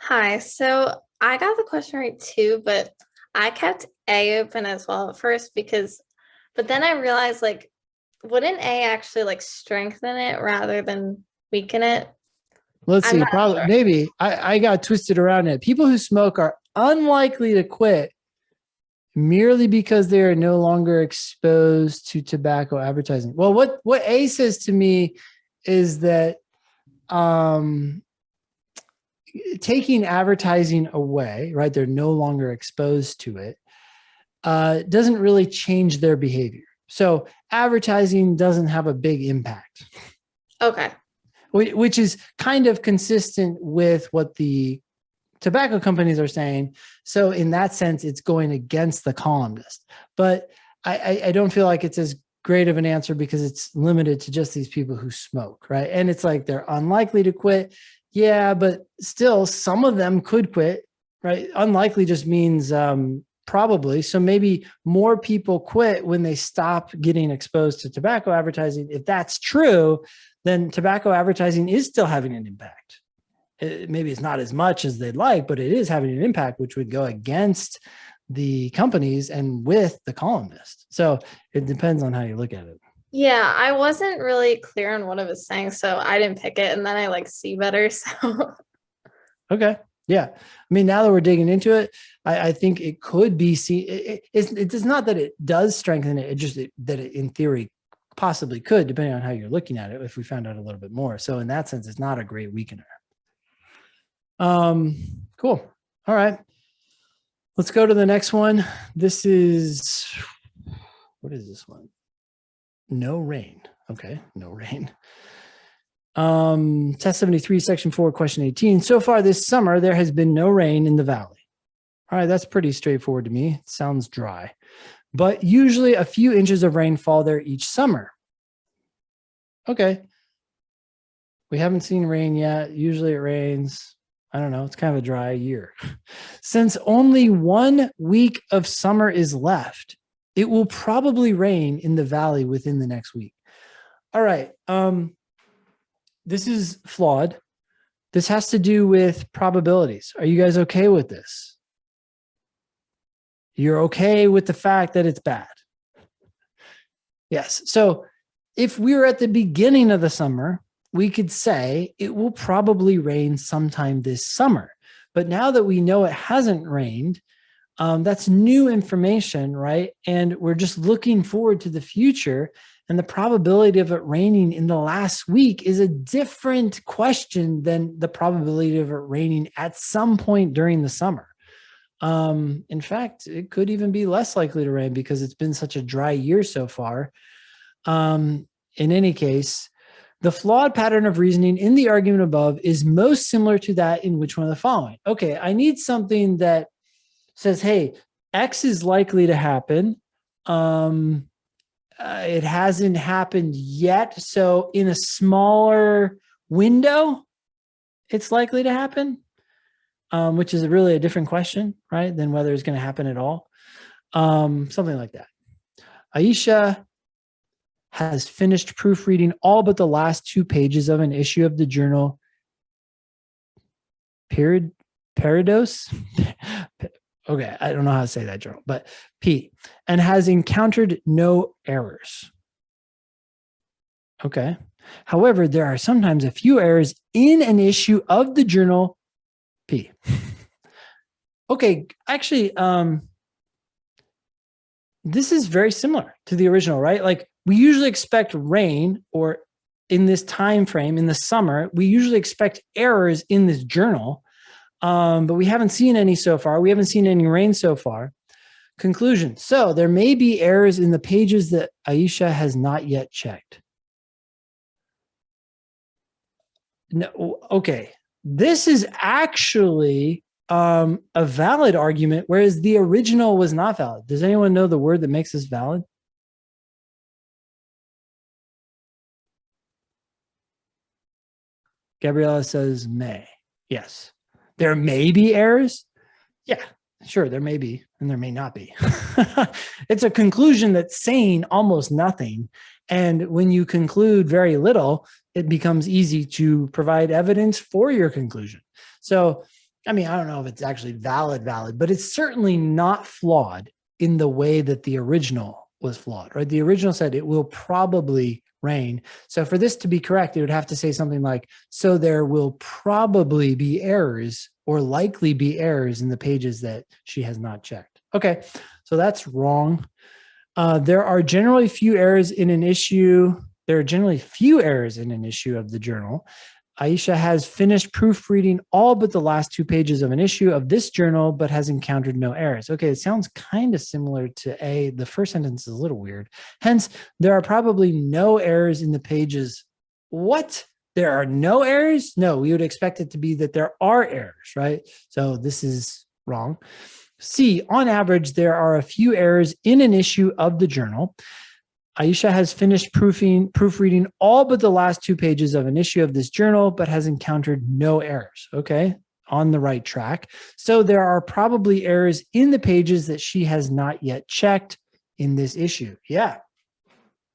Hi. So I got the question right too, but I kept A open as well at first but then I realized like, wouldn't A actually like strengthen it rather than weaken it? Let's I'm see. not Probably, sure. maybe I got twisted around it. People who smoke are unlikely to quit merely because they are no longer exposed to tobacco advertising. Well, what A says to me is that taking advertising away, right? They're no longer exposed to it, doesn't really change their behavior. So advertising doesn't have a big impact. Okay. Which is kind of consistent with what the tobacco companies are saying. So in that sense, it's going against the columnist. But I don't feel like it's as great of an answer because it's limited to just these people who smoke, right? And it's like they're unlikely to quit. Yeah, but still some of them could quit, right? Unlikely just means probably. So maybe more people quit when they stop getting exposed to tobacco advertising. If that's true, then tobacco advertising is still having an impact. Maybe it's not as much as they'd like, but it is having an impact, which would go against the companies and with the columnist. So it depends on how you look at it. Yeah, I wasn't really clear on what it was saying, so I didn't pick it, and then I like see better. So Okay. Yeah. I mean, now that we're digging into it, I think it could be seen. It's not that it does strengthen it. It just that it, in theory, possibly could, depending on how you're looking at it, if we found out a little bit more. So in that sense, it's not a great weakener. Cool. All right. Let's go to the next one. This is, what is this one? No rain. Okay. No rain. Test 73, section 4, question 18. So far this summer, there has been no rain in the valley. All right. That's pretty straightforward to me. It sounds dry, but usually a few inches of rain fall there each summer. Okay. We haven't seen rain yet. Usually it rains. I don't know. It's kind of a dry year. Since only 1 week of summer is left, it will probably rain in the valley within the next week. All right. This is flawed. This has to do with probabilities. Are you guys okay with this? You're okay with the fact that it's bad? Yes. So if we were at the beginning of the summer, we could say it will probably rain sometime this summer. But now that we know it hasn't rained, that's new information, right? And we're just looking forward to the future. And the probability of it raining in the last week is a different question than the probability of it raining at some point during the summer. In fact, it could even be less likely to rain because it's been such a dry year so far. In any case, the flawed pattern of reasoning in the argument above is most similar to that in which one of the following. Okay, I need something that says, hey, X is likely to happen. It hasn't happened yet. So in a smaller window, it's likely to happen, which is really a different question, right? Than whether it's going to happen at all. Something like that. Aisha has finished proofreading all but the last 2 pages of an issue of the journal Parados. Okay, I don't know how to say that journal, but P, and has encountered no errors. Okay. However, there are sometimes a few errors in an issue of the journal P. Okay, actually, this is very similar to the original, right? Like we usually expect rain, or in this time frame in the summer, we usually expect errors in this journal, but we haven't seen any so far. We haven't seen any rain so far. Conclusion. So there may be errors in the pages that Aisha has not yet checked. No, okay. This is actually a valid argument, whereas the original was not valid. Does anyone know the word that makes this valid? Gabriella says may. Yes. There may be errors. Yeah, sure, there may be, and there may not be. It's a conclusion that's saying almost nothing. And when you conclude very little, it becomes easy to provide evidence for your conclusion. So, I mean, I don't know if it's actually valid, but it's certainly not flawed in the way that the original was flawed, right? The original said it will probably rain. So for this to be correct, it would have to say something like, so there will probably be errors or likely be errors in the pages that she has not checked. Okay, so that's wrong. There are generally few errors in an issue. There are generally few errors in an issue of the journal. Aisha has finished proofreading all but the last 2 pages of an issue of this journal, but has encountered no errors. Okay, it sounds kind of similar to A. The first sentence is a little weird. Hence, there are probably no errors in the pages. What? There are no errors? No, we would expect it to be that there are errors, right? So this is wrong. C, on average, there are a few errors in an issue of the journal. Aisha has finished proofreading all but the last 2 pages of an issue of this journal, but has encountered no errors. Okay, on the right track. So there are probably errors in the pages that she has not yet checked in this issue. Yeah,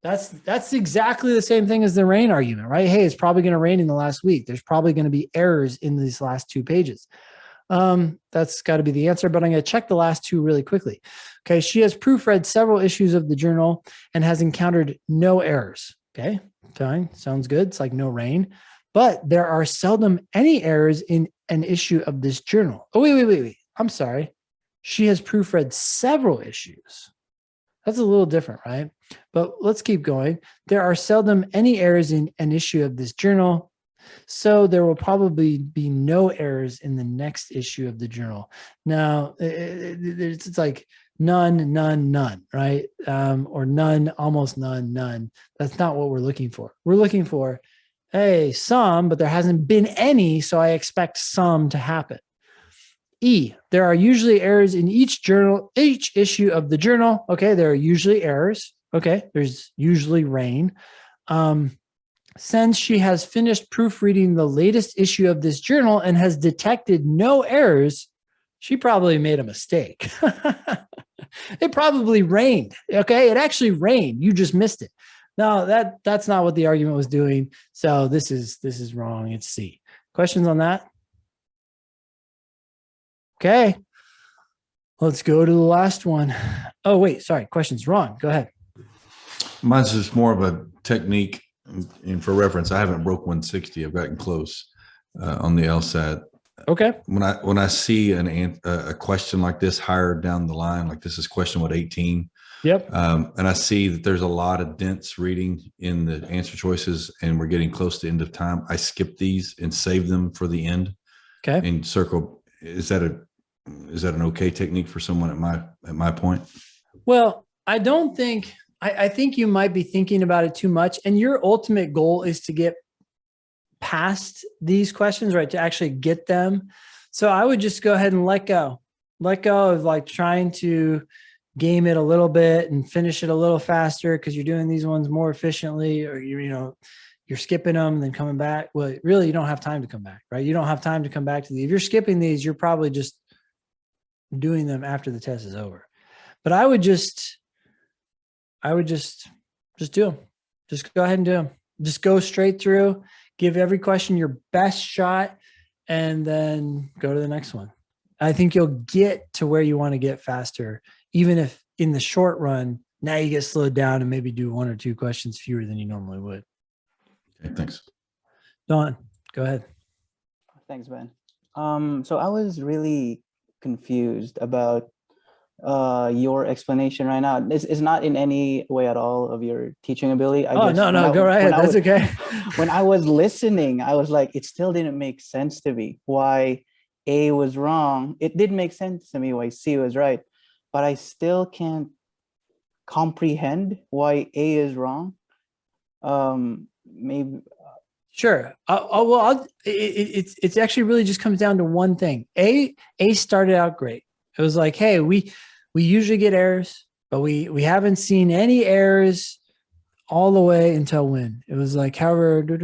that's exactly the same thing as the rain argument, right? Hey, it's probably going to rain in the last week. There's probably going to be errors in these last 2 pages. That's got to be the answer, but I'm going to check the last 2 really quickly. Okay, she has proofread several issues of the journal and has encountered no errors. Okay, fine, sounds good. It's like no rain, but there are seldom any errors in an issue of this journal. Oh, wait. I'm sorry. She has proofread several issues. That's a little different, right? But let's keep going. There are seldom any errors in an issue of this journal. So there will probably be no errors in the next issue of the journal. Now, it's like none, right? Or none, almost none. That's not what we're looking for. We're looking for, hey, some, but there hasn't been any, so I expect some to happen. E, there are usually errors in each issue of the journal. Okay, there are usually errors. Okay, there's usually rain. Since she has finished proofreading the latest issue of this journal and has detected no errors, she probably made a mistake. It probably rained. Okay, it actually rained. You just missed it. No, that's not what the argument was doing. So this is wrong. It's C. Questions on that? Okay, let's go to the last one. Oh, wait, sorry. Question's wrong. Go ahead. Mine's just more of a technique. And for reference, I haven't broke 160. I've gotten close on the LSAT. Okay. When I see a question like this higher down the line, like this is question 18. Yep. And I see that there's a lot of dense reading in the answer choices, and we're getting close to end of time. I skip these and save them for the end. Okay. And circle. Is that an okay technique for someone at my point? Well, I don't think. I think you might be thinking about it too much, and your ultimate goal is to get past these questions, right? To actually get them. So I would just go ahead and let go of like trying to game it a little bit and finish it a little faster because you're doing these ones more efficiently, or you're skipping them and then coming back. Well, really, you don't have time to come back, right? You don't have time to come back to these. If you're skipping these, you're probably just doing them after the test is over. But I would just do them. Just go ahead and do them. Just go straight through, give every question your best shot, and then go to the next one. I think you'll get to where you want to get faster, even if in the short run, now you get slowed down and maybe do 1 or 2 questions fewer than you normally would. Okay, thanks. Don, go ahead. Thanks, Ben. So I was really confused about your explanation right now. This is not in any way at all of your teaching ability. No, go right ahead. That's okay. When I was listening, I was like, it still didn't make sense to me why A was wrong. It did make sense to me why C was right, but I still can't comprehend why A is wrong. Maybe. Sure. It's actually really just comes down to one thing. A started out great. It was like, hey, we usually get errors, but we haven't seen any errors all the way until when? It was like, however, but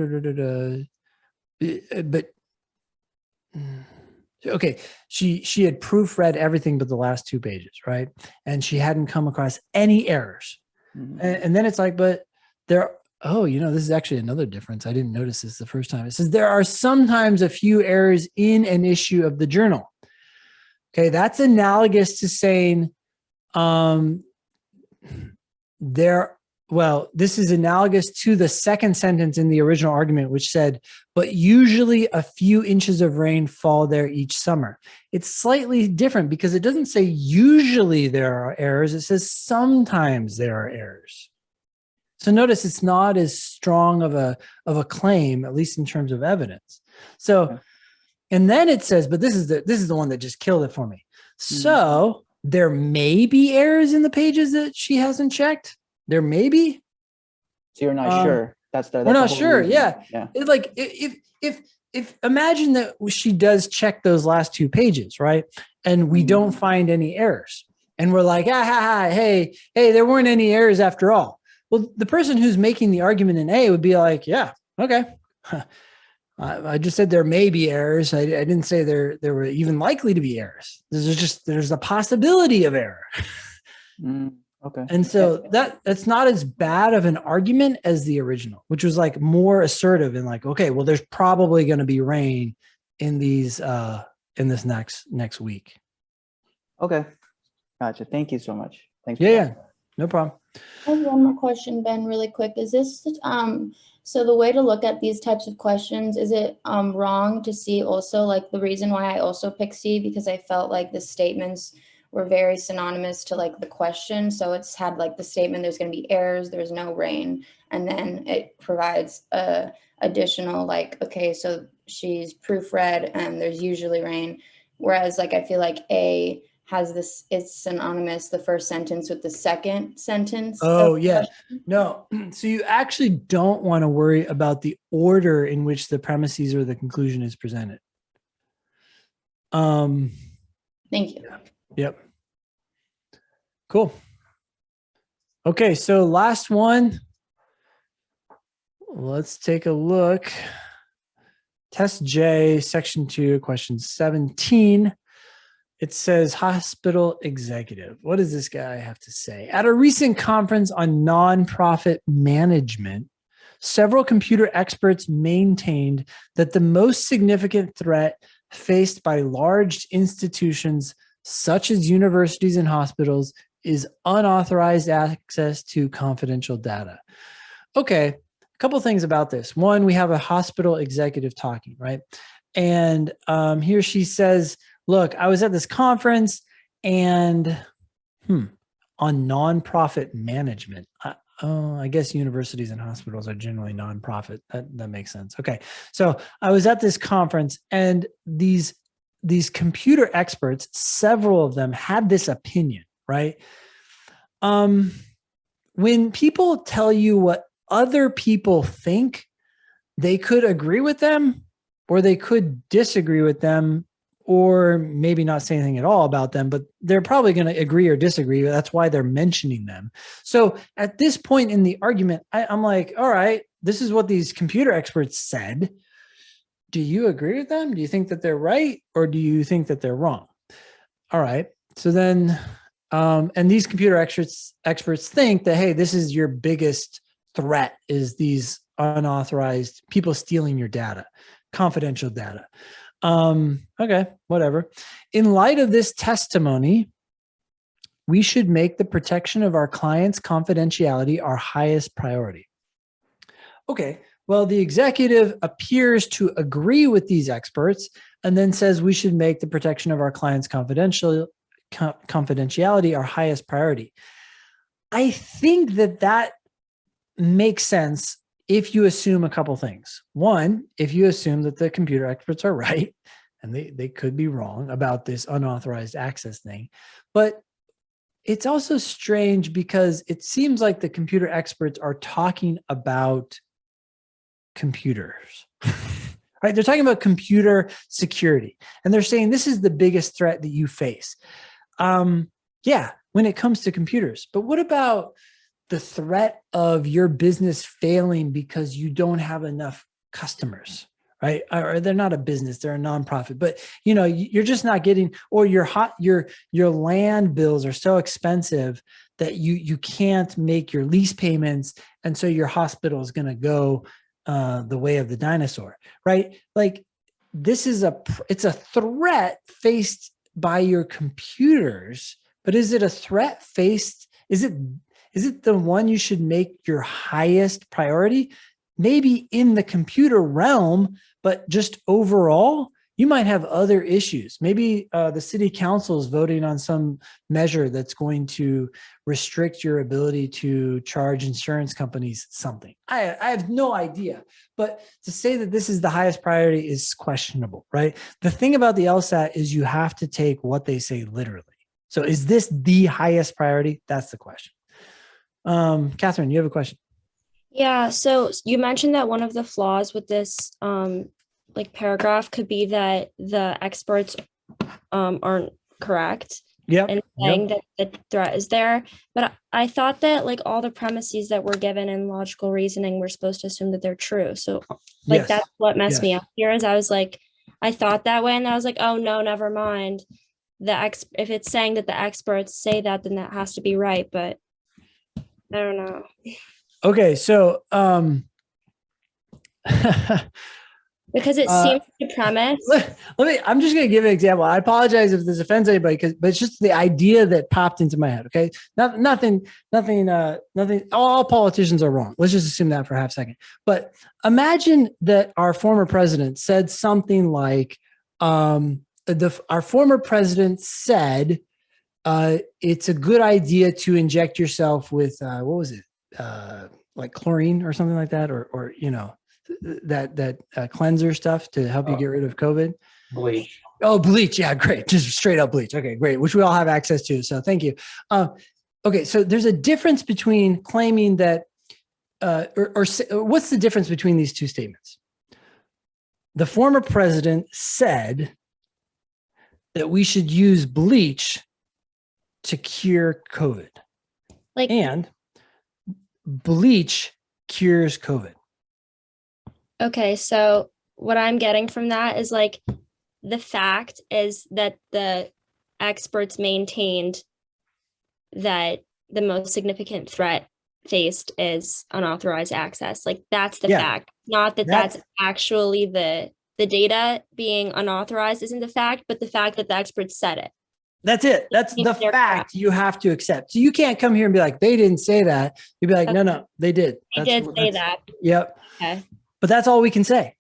okay, she had proofread everything but the last 2 pages, right? And she hadn't come across any errors. Mm-hmm. And then it's like, but oh, this is actually another difference. I didn't notice this the first time. It says there are sometimes a few errors in an issue of the journal. Okay, that's analogous to saying this is analogous to the second sentence in the original argument, which said, but usually a few inches of rain fall there each summer. It's slightly different because it doesn't say usually there are errors. It says sometimes there are errors. So notice it's not as strong of a claim, at least in terms of evidence. So, and then it says, but this is the one that just killed it for me. So there may be errors in the pages that she hasn't checked. There may be. So you're not sure. We're not sure. reason. Yeah. It's like if imagine that she does check those last 2 pages, right? And we don't find any errors. And we're like, hey, there weren't any errors after all. Well, the person who's making the argument in A would be like, yeah, okay. I just said there may be errors. I didn't say there were even likely to be errors. There's a possibility of error. Okay. And so that's not as bad of an argument as the original, which was like more assertive and like, okay, well, there's probably going to be rain in these in this next week. Okay. Gotcha. Thank you so much. Thanks. Yeah, no problem. I have one more question, Ben, really quick. Is this so the way to look at these types of questions, is it wrong to see also like the reason why I also picked C, because I felt like the statements were very synonymous to like the question. So it's had like the statement, there's going to be errors, there's no rain. And then it provides a additional like, okay, so she's proofread and there's usually rain. Whereas like, I feel like A has this, it's synonymous, the first sentence with the second sentence. Oh yeah, no. So you actually don't want to worry about the order in which the premises or the conclusion is presented. Thank you. Yep. Cool. Okay, so last one. Let's take a look. Test J, section 2, question 17. It says hospital executive. What does this guy have to say? At a recent conference on nonprofit management, several computer experts maintained that the most significant threat faced by large institutions such as universities and hospitals is unauthorized access to confidential data. Okay, a couple things about this. One, we have a hospital executive talking, right? And here she says, look, I was at this conference and on nonprofit management. I guess universities and hospitals are generally nonprofit. That makes sense. Okay, so I was at this conference and these computer experts, several of them had this opinion, right? When people tell you what other people think, they could agree with them or they could disagree with them or maybe not say anything at all about them, but they're probably going to agree or disagree. That's why they're mentioning them. So at this point in the argument, I'm like, all right, this is what these computer experts said. Do you agree with them? Do you think that they're right? Or do you think that they're wrong? All right. So then, and these computer experts think that, hey, this is your biggest threat is these unauthorized people stealing your data, confidential data. Okay, whatever. In light of this testimony, we should make the protection of our clients' confidentiality our highest priority. Okay, well, the executive appears to agree with these experts and then says we should make the protection of our clients' confidentiality our highest priority. I think that makes sense if you assume a couple things. One, if you assume that the computer experts are right, and they could be wrong about this unauthorized access thing, but it's also strange because it seems like the computer experts are talking about computers, right? They're talking about computer security, and they're saying this is the biggest threat that you face. Yeah, when it comes to computers, but what about the threat of your business failing because you don't have enough customers, right? Or they're not a business, they're a nonprofit, but you're just not getting, or your land bills are so expensive that you can't make your lease payments, and so your hospital is going to go the way of the dinosaur, right? Like this is it's a threat faced by your computers, but is it a threat faced? Is it the one you should make your highest priority? Maybe in the computer realm, but just overall, you might have other issues. Maybe the city council is voting on some measure that's going to restrict your ability to charge insurance companies something. I have no idea, but to say that this is the highest priority is questionable, right? The thing about the LSAT is you have to take what they say literally. So is this the highest priority? That's the question. Catherine, you have a question. Yeah, so you mentioned that one of the flaws with this like paragraph could be that the experts aren't correct. Yep. And saying that the threat is there. But I thought that like all the premises that were given in logical reasoning, we're supposed to assume that they're true. So like Yes. that's what messed me up here is I was like, I thought that way and I was like, oh no, never mind. If it's saying that the experts say that, then that has to be right. But I don't know. Okay, so because it seems the premise. I'm just going to give an example. I apologize if this offends anybody, but it's just the idea that popped into my head. Okay. Nothing. All politicians are wrong. Let's just assume that for half a second. But imagine that our former president said something like, our former president said, it's a good idea to inject yourself with, what was it? Like chlorine or something like that, or that cleanser stuff to help you get rid of COVID. Bleach. Oh, bleach. Yeah, great. Just straight up bleach. Okay, great. Which we all have access to. So thank you. Okay, so there's a difference between claiming that, or what's the difference between these two statements? The former president said that we should use bleach to cure COVID. And bleach cures COVID. Okay, so what I'm getting from that is like the fact is that the experts maintained that the most significant threat faced is unauthorized access. Like that's the fact, not that that's actually the data being unauthorized isn't the fact, but the fact that the experts said it. That's it. That's the fact you have to accept. So you can't come here and be like, they didn't say that. You'd be like, no, they did. They did say that. Yep. Okay. But that's all we can say.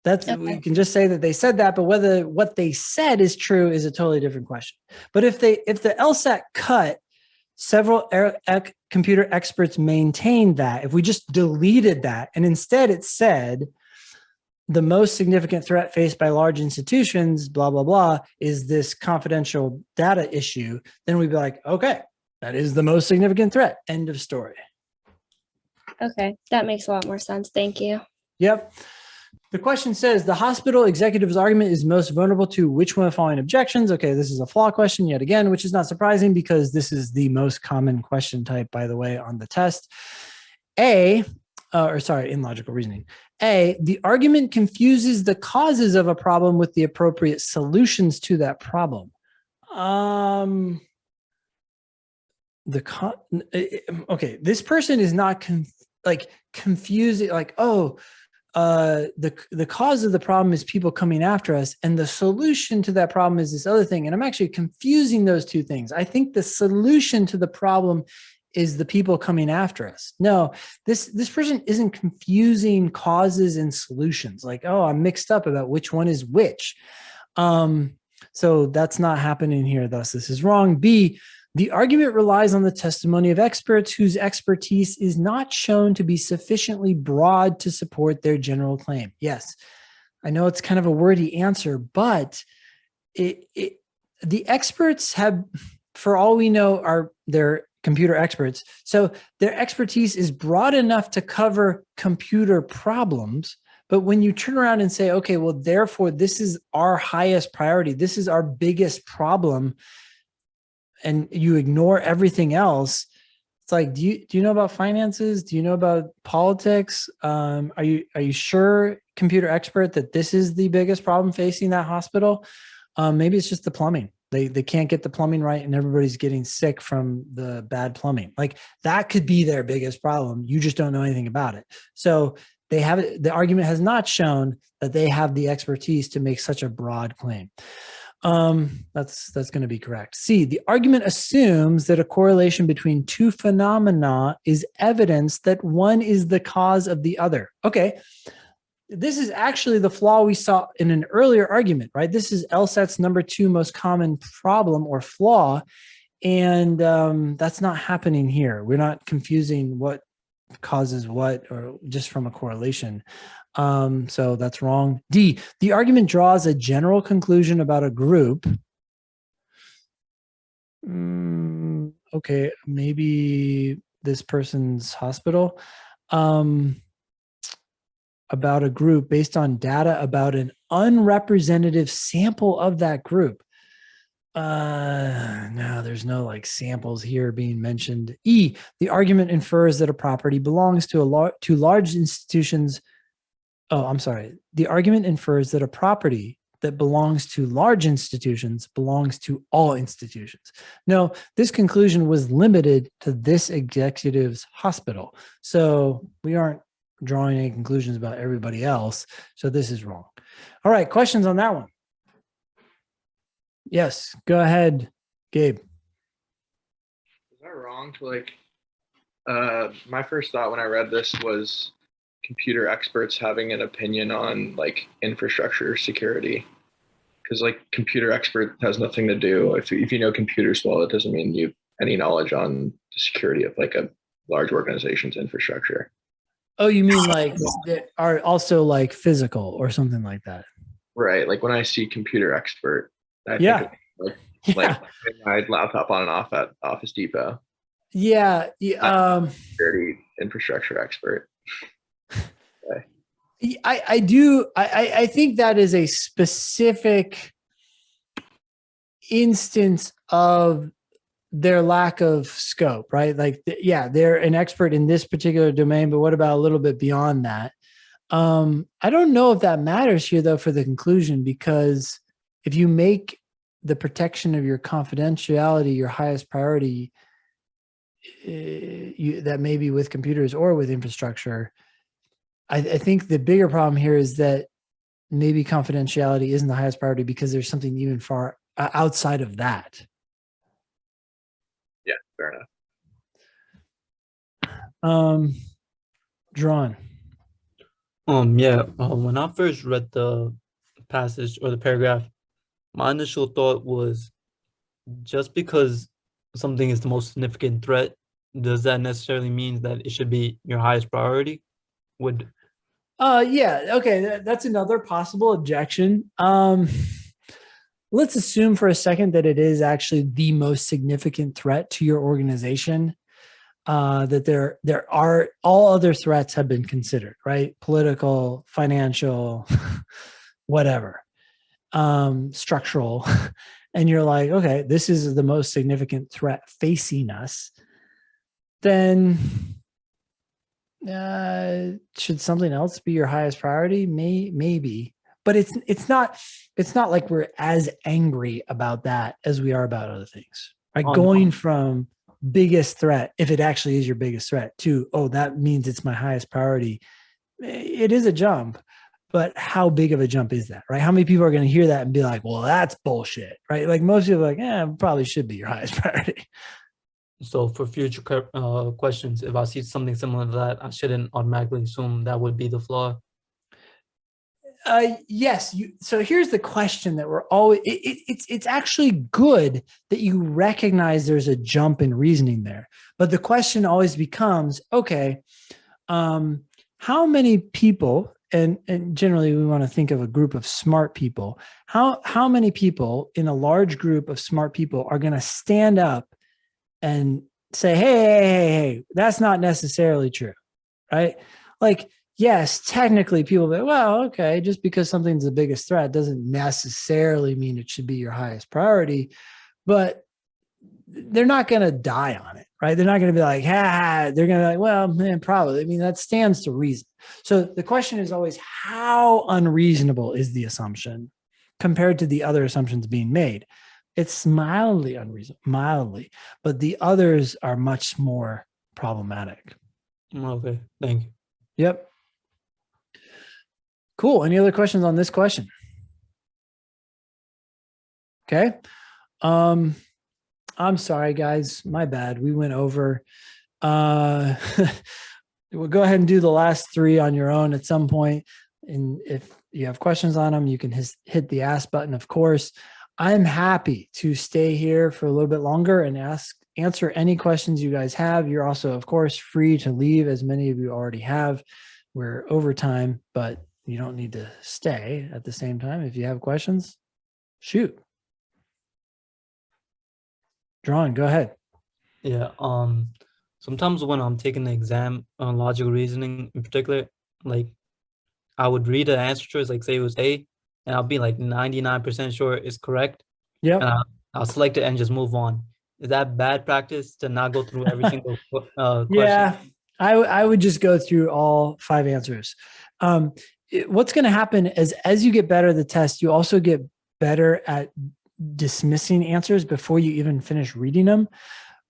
We can just say that they said that, but whether what they said is true is a totally different question. But if the LSAT cut, several computer experts maintained that, if we just deleted that and instead it said the most significant threat faced by large institutions, blah, blah, blah, is this confidential data issue, then we'd be like, okay, that is the most significant threat. End of story. Okay, that makes a lot more sense. Thank you. Yep. The question says, the hospital executive's argument is most vulnerable to which one of the following objections? Okay, this is a flaw question yet again, which is not surprising because this is the most common question type, by the way, on the test. In logical reasoning. A, the argument confuses the causes of a problem with the appropriate solutions to that problem. Okay, this person is not confusing, like, oh, the cause of the problem is people coming after us, and the solution to that problem is this other thing. And I'm actually confusing those two things. I think the solution to the problem is the people coming after us. No, this person isn't confusing causes and solutions. Like, oh, I'm mixed up about which one is which. So that's not happening here. Thus, this is wrong. B, the argument relies on the testimony of experts whose expertise is not shown to be sufficiently broad to support their general claim. Yes, I know it's kind of a wordy answer, but the experts have, for all we know, they're computer experts. So their expertise is broad enough to cover computer problems. But when you turn around and say, okay, well, therefore, this is our highest priority, this is our biggest problem, and you ignore everything else, it's like, do you know about finances? Do you know about politics? Are you sure, computer expert, that this is the biggest problem facing that hospital? Maybe it's just the plumbing. They can't get the plumbing right, and everybody's getting sick from the bad plumbing. Like that could be their biggest problem. You just don't know anything about it. So they have it. The argument has not shown that they have the expertise to make such a broad claim. That's going to be correct. C, the argument assumes that a correlation between two phenomena is evidence that one is the cause of the other. Okay. This is actually the flaw we saw in an earlier argument, right? This is LSAT's number 2 most common problem or flaw. And that's not happening here. We're not confusing what causes what or just from a correlation. So that's wrong. D, the argument draws a general conclusion about a group. Okay, maybe this person's hospital. About a group based on data about an unrepresentative sample of that group. No, there's no like samples here being mentioned. E, the argument infers that a property belongs to large institutions. Oh, I'm sorry. The argument infers that a property that belongs to large institutions belongs to all institutions. No, this conclusion was limited to this executive's hospital. So we aren't drawing any conclusions about everybody else. So this is wrong. All right, questions on that one? Yes, go ahead, Gabe. Is that wrong to like, my first thought when I read this was computer experts having an opinion on like infrastructure security. Because like computer expert has nothing to do, if you know computers well, it doesn't mean you have any knowledge on the security of like a large organization's infrastructure. Oh, you mean like that are also like physical or something like that? Right. Like when I see computer expert, I Yeah. think of like my laptop on and off at Office Depot. Yeah. Security infrastructure expert. Okay. I do. I think that is a specific instance of their lack of scope, right? Like, yeah, they're an expert in this particular domain, but what about a little bit beyond that? I don't know if that matters here though for the conclusion, because if you make the protection of your confidentiality your highest priority, that may be with computers or with infrastructure. I think the bigger problem here is that maybe confidentiality isn't the highest priority because there's something even far outside of that. Yeah, fair enough. Drawn. When I first read the passage or the paragraph, my initial thought was just because something is the most significant threat, does that necessarily mean that it should be your highest priority? Yeah, okay, that's another possible objection. Let's assume for a second that it is actually the most significant threat to your organization. That there are all other threats have been considered, right? Political, financial, whatever, structural. And you're like, okay, this is the most significant threat facing us. Then should something else be your highest priority? Maybe, but it's not like we're as angry about that as we are about other things, right? Going from biggest threat, if it actually is your biggest threat, to, oh, that means it's my highest priority. It is a jump, but how big of a jump is that, right? How many people are going to hear that and be like, well, that's bullshit, right? Like most people are like, yeah, it probably should be your highest priority. So for future questions, if I see something similar to that, I shouldn't automatically assume that would be the flaw. Yes. So here's the question that we're always, it's actually good that you recognize there's a jump in reasoning there, but the question always becomes, okay, how many people, and generally we want to think of a group of smart people, how many people in a large group of smart people are going to stand up and say, hey, that's not necessarily true, right? Like, yes, technically people say, well, okay, just because something's the biggest threat doesn't necessarily mean it should be your highest priority, but they're not going to die on it, right? They're not going to be like, they're going to be like, well, man, probably. I mean, that stands to reason. So the question is always, how unreasonable is the assumption compared to the other assumptions being made? It's mildly unreasonable, mildly, but the others are much more problematic. Okay, thank you. Yep. Cool. Any other questions on this question? Okay. I'm sorry, guys. My bad. We went over. We'll go ahead and do the last three on your own at some point. And if you have questions on them, you can hit the ask button, of course. I'm happy to stay here for a little bit longer and answer any questions you guys have. You're also, of course, free to leave, as many of you already have. We're over time, but you don't need to stay at the same time. If you have questions, shoot. Drawn, go ahead. Yeah. Sometimes when I'm taking the exam on logical reasoning in particular, like I would read the answer choice, like say it was A, and I'll be like 99% sure it's correct. Yep. And I'll select it and just move on. Is that bad practice to not go through every single question? Yeah, I would just go through all 5 answers. What's going to happen is as you get better at the test, you also get better at dismissing answers before you even finish reading them.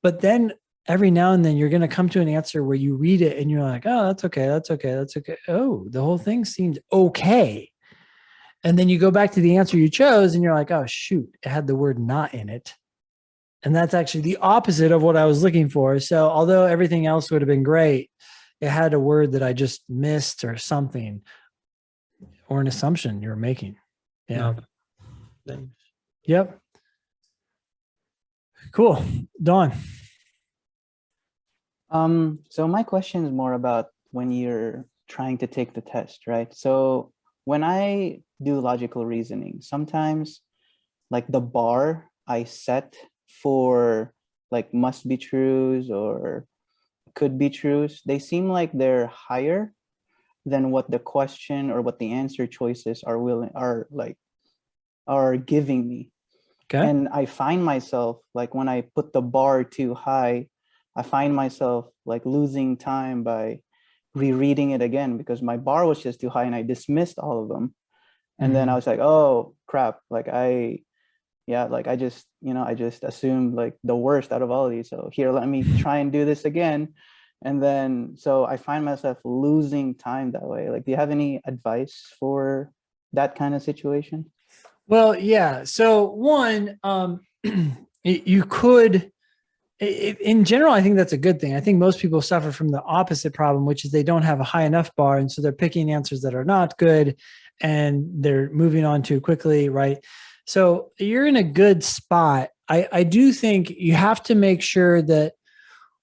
But then every now and then you're going to come to an answer where you read it and you're like, oh, that's okay. That's okay. That's okay. Oh, the whole thing seemed okay. And then you go back to the answer you chose and you're like, oh, shoot, it had the word not in it. And that's actually the opposite of what I was looking for. So although everything else would have been great, it had a word that I just missed or something, or an assumption you're making. Yeah. No. Thanks. Yep. Cool. Dawn. So my question is more about when you're trying to take the test, right? So when I do logical reasoning, sometimes like the bar I set for like must be trues or could be trues, they seem like they're higher than what the question or what the answer choices are giving me. Okay. And I find myself like when I put the bar too high, I find myself like losing time by rereading it again because my bar was just too high and I dismissed all of them. And then I was like, oh crap, like I just assumed like the worst out of all of these. So here, let me try and do this again. And then, so I find myself losing time that way. Like, do you have any advice for that kind of situation? Well, yeah. So one, you could, in general, I think that's a good thing. I think most people suffer from the opposite problem, which is they don't have a high enough bar. And so they're picking answers that are not good and they're moving on too quickly, right? So you're in a good spot. I do think you have to make sure that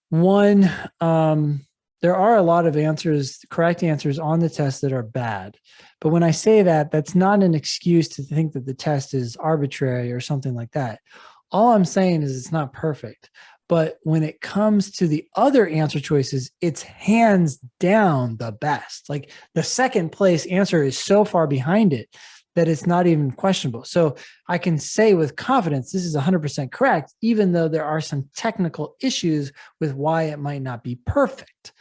one, there are a lot of answers, correct answers on the test that are bad. But when I say that, that's not an excuse to think that the test is arbitrary or something like that. All I'm saying is it's not perfect. But when it comes to the other answer choices, it's hands down the best. Like the second place answer is so far behind it that it's not even questionable. So I can say with confidence, this is 100% correct, even though there are some technical issues with why it might not be perfect.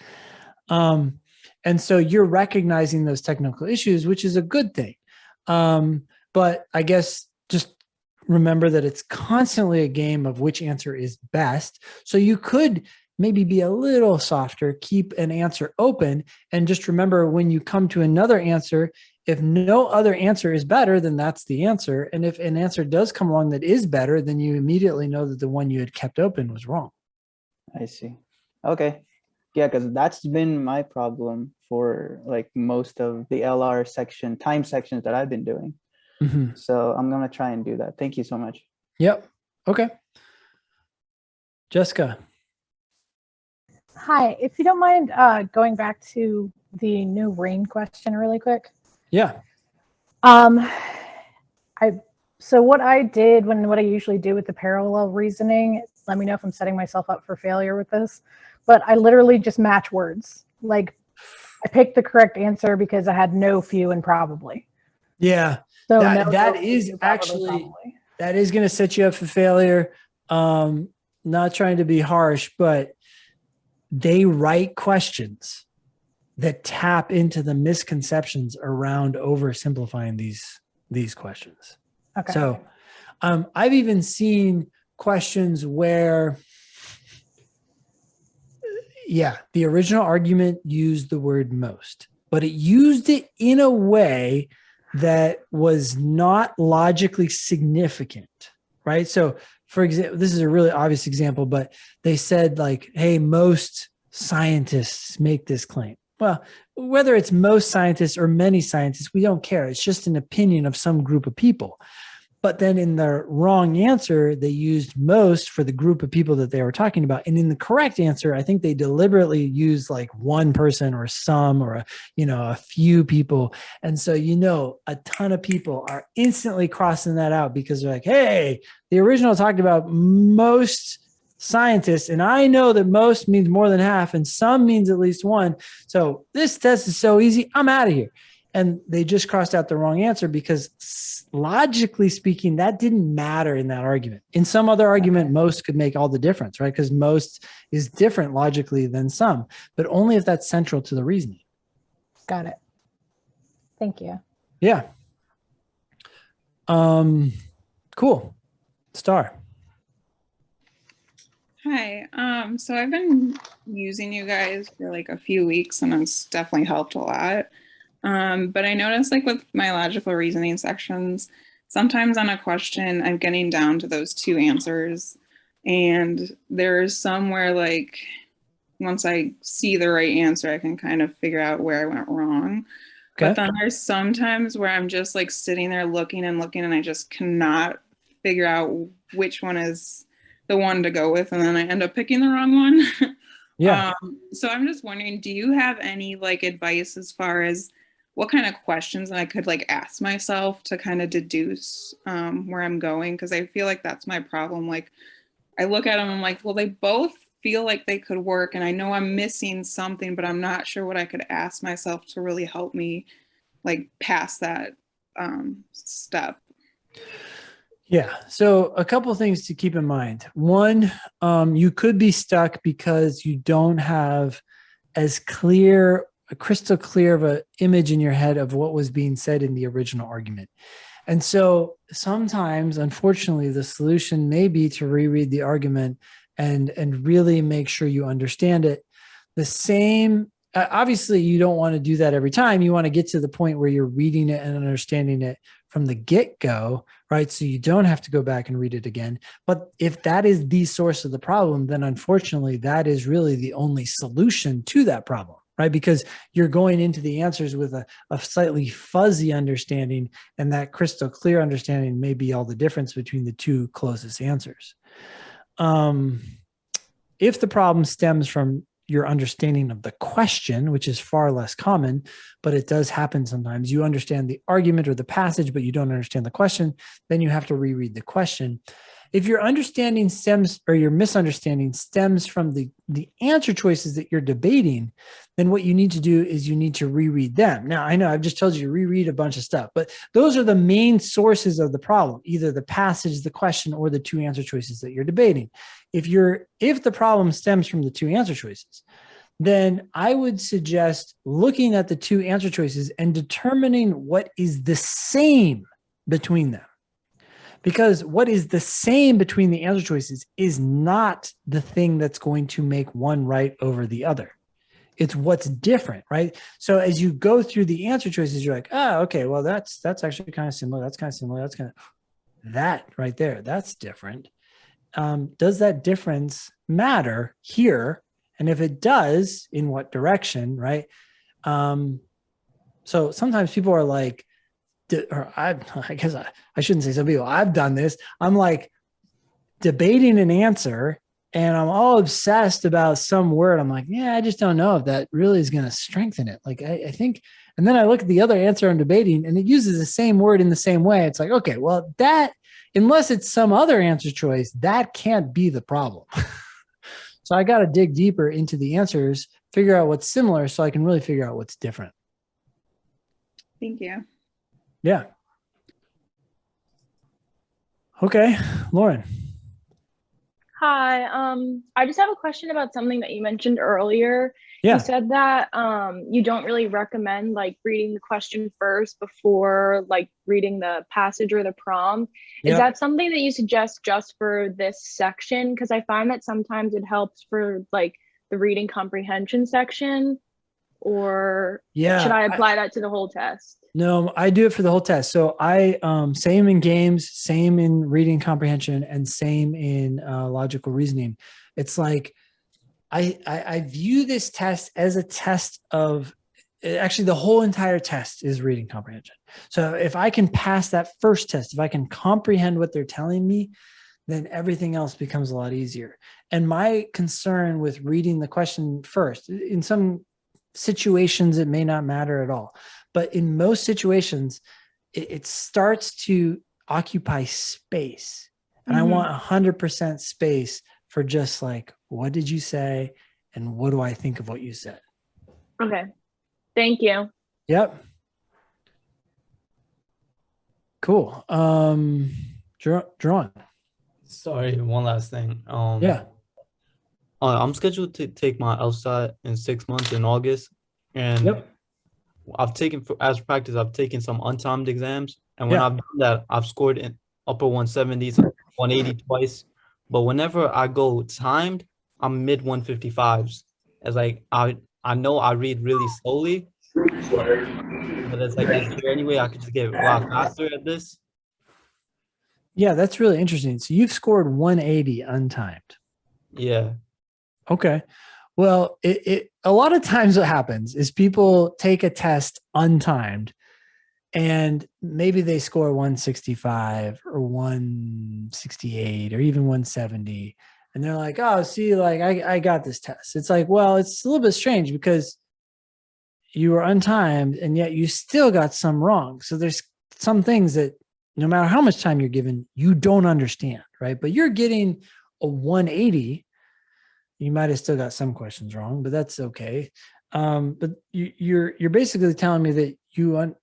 And so you're recognizing those technical issues, which is a good thing. But I guess just remember that it's constantly a game of which answer is best. So you could maybe be a little softer, keep an answer open, and just remember when you come to another answer, if no other answer is better, then that's the answer. And if an answer does come along that is better, then you immediately know that the one you had kept open was wrong. I see. Okay. Yeah, because that's been my problem for like most of the LR section, time sections that I've been doing. Mm-hmm. So I'm going to try and do that. Thank you so much. Yep. Okay. Jessica. Hi, if you don't mind going back to the new rain question really quick. Yeah. So what I did what I usually do with the parallel reasoning, let me know if I'm setting myself up for failure with this, but I literally just match words. Like I picked the correct answer because I had no, few, and probably. Yeah. So that is actually, that is going to set you up for failure. Not trying to be harsh, but they write questions that tap into the misconceptions around oversimplifying these questions. Okay. So I've even seen questions where, yeah, the original argument used the word most, but it used it in a way that was not logically significant, right? So, for example, this is a really obvious example, but they said like, hey, most scientists make this claim. Well, whether it's most scientists or many scientists, we don't care. It's just an opinion of some group of people. But then in the wrong answer, they used most for the group of people that they were talking about. And in the correct answer, I think they deliberately used like one person or some or, a few people. And so, a ton of people are instantly crossing that out because they're like, hey, the original talked about most scientists. And I know that most means more than half and some means at least one. So this test is so easy. I'm out of here. And they just crossed out the wrong answer because logically speaking, that didn't matter in that argument. In some other argument, most could make all the difference, right? Because most is different logically than some, but only if that's central to the reasoning. Got it. Thank you. Yeah. Cool. Star. Hi. So I've been using you guys for like a few weeks and it's definitely helped a lot. But I noticed like with my logical reasoning sections, sometimes on a question, I'm getting down to those two answers. And there's somewhere like, once I see the right answer, I can kind of figure out where I went wrong. Okay. But then there's sometimes where I'm just like sitting there looking and I just cannot figure out which one is the one to go with. And then I end up picking the wrong one. Yeah. So I'm just wondering, do you have any like advice as far as what kind of questions I could like ask myself to kind of deduce where I'm going? Because I feel like that's my problem. Like I look at them, I'm like, well, they both feel like they could work. And I know I'm missing something, but I'm not sure what I could ask myself to really help me like pass that step. Yeah. So a couple of things to keep in mind. One, you could be stuck because you don't have as crystal clear of an image in your head of what was being said in the original argument. And so sometimes, unfortunately, the solution may be to reread the argument and really make sure you understand it. The same, obviously, you don't want to do that every time. You want to get to the point where you're reading it and understanding it from the get-go, right? So you don't have to go back and read it again. But if that is the source of the problem, then unfortunately, that is really the only solution to that problem, right? Because you're going into the answers with a slightly fuzzy understanding, and that crystal clear understanding may be all the difference between the two closest answers. If the problem stems from your understanding of the question, which is far less common, but it does happen sometimes. You understand the argument or the passage, but you don't understand the question, then you have to reread the question. If your understanding stems or your misunderstanding stems from the answer choices that you're debating, then what you need to do is you need to reread them. Now, I know I've just told you to reread a bunch of stuff, but those are the main sources of the problem, either the passage, the question, or the two answer choices that you're debating. If the problem stems from the two answer choices, then I would suggest looking at the two answer choices and determining what is the same between them. Because what is the same between the answer choices is not the thing that's going to make one right over the other. It's what's different, right? So as you go through the answer choices, you're like, oh, okay, well, that's actually kind of similar. That's kind of similar. That's kind of that right there. That's different. Does that difference matter here? And if it does, in what direction, right? So sometimes people are like, or I guess I shouldn't say some people, I've done this. I'm like debating an answer and I'm all obsessed about some word. I'm like, yeah, I just don't know if that really is going to strengthen it. Like I think, and then I look at the other answer I'm debating and it uses the same word in the same way. It's like, okay, well that, unless it's some other answer choice, that can't be the problem. So I got to dig deeper into the answers, figure out what's similar so I can really figure out what's different. Thank you. Yeah. Okay, Lauren. Hi, I just have a question about something that you mentioned earlier. Yeah. You said that you don't really recommend like reading the question first before like reading the passage or the prompt. Is Yep. that something that you suggest just for this section? Because I find that sometimes it helps for like the reading comprehension section, or Yeah, should I apply that to the whole test? No, I do it for the whole test. So I same in games, same in reading comprehension, and same in logical reasoning. It's like I view this test as a test of actually the whole entire test is reading comprehension. So if I can pass that first test, if I can comprehend what they're telling me, then everything else becomes a lot easier. And my concern with reading the question first, in some situations, it may not matter at all. But in most situations, it starts to occupy space. And I want 100% space for just like, what did you say? And what do I think of what you said? Okay, thank you. Yep. Cool. Drawn. Sorry, one last thing. Yeah. I'm scheduled to take my LSAT in 6 months in August, and I've taken as practice. I've taken some untimed exams, and when I've done that, I've scored in upper 170s, 180 twice. But whenever I go timed, I'm mid 155s. As like I know I read really slowly, but it's like, is there any way I could just get a lot faster at this? Yeah, that's really interesting. So you've scored 180 untimed. Yeah. Okay. Well, it a lot of times what happens is people take a test untimed and maybe they score 165 or 168 or even 170. And they're like, oh, see, like I got this test. It's like, well, it's a little bit strange because you were untimed and yet you still got some wrong. So there's some things that no matter how much time you're given, you don't understand, right? But you're getting a 180. You might have still got some questions wrong, but that's okay. But you're basically telling me that you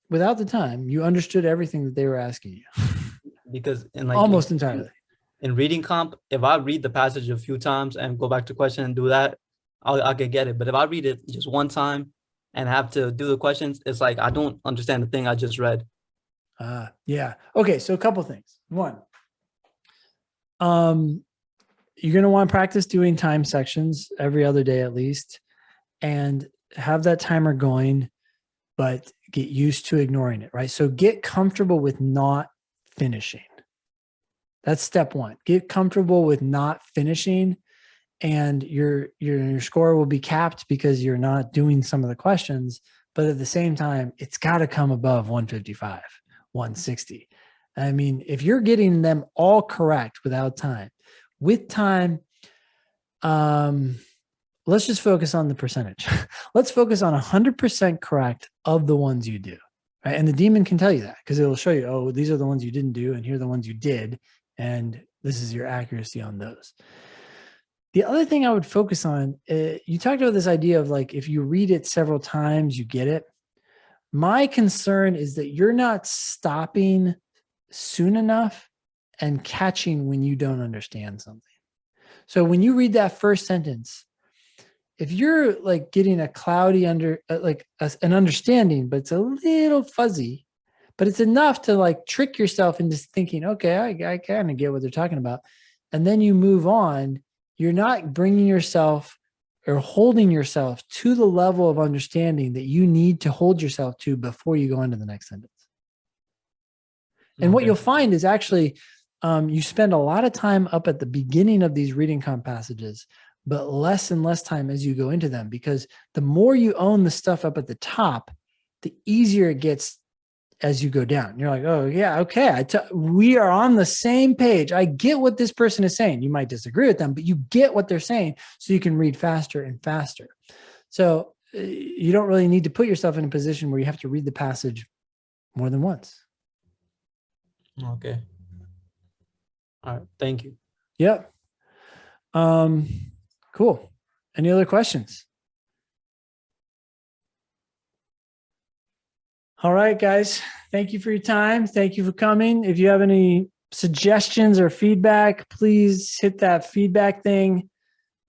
without the time, you understood everything that they were asking you. Because in like almost entirely. In reading comp, if I read the passage a few times and go back to question and do that, I could get it. But if I read it just one time and have to do the questions, it's like I don't understand the thing I just read. Yeah. Okay. So a couple things. One, you're going to want to practice doing time sections every other day at least, and have that timer going, but get used to ignoring it, right? So get comfortable with not finishing. That's step one. Get comfortable with not finishing, and your score will be capped because you're not doing some of the questions, but at the same time, it's got to come above 155, 160. I mean, if you're getting them all correct without time, with time, let's just focus on the percentage. Let's focus on 100% correct of the ones you do, right? And the demon can tell you that because it'll show you, oh, these are the ones you didn't do, and here are the ones you did, and this is your accuracy on those. The other thing I would focus on, you talked about this idea of like, if you read it several times, you get it. My concern is that you're not stopping soon enough and catching when you don't understand something. So when you read that first sentence, if you're like getting a cloudy an understanding, but it's a little fuzzy, but it's enough to like trick yourself into thinking, okay, I kind of get what they're talking about. And then you move on, you're not bringing yourself or holding yourself to the level of understanding that you need to hold yourself to before you go into the next sentence. And what you'll find is actually you spend a lot of time up at the beginning of these reading comp passages, but less and less time as you go into them, because the more you own the stuff up at the top, the easier it gets as you go down. You're like, oh yeah, okay, we are on the same page. I get what this person is saying. You might disagree with them, but you get what they're saying, so you can read faster and faster. So you don't really need to put yourself in a position where you have to read the passage more than once. Okay. All right. Thank you. Yep. Cool. Any other questions? All right, guys. Thank you for your time. Thank you for coming. If you have any suggestions or feedback, please hit that feedback thing.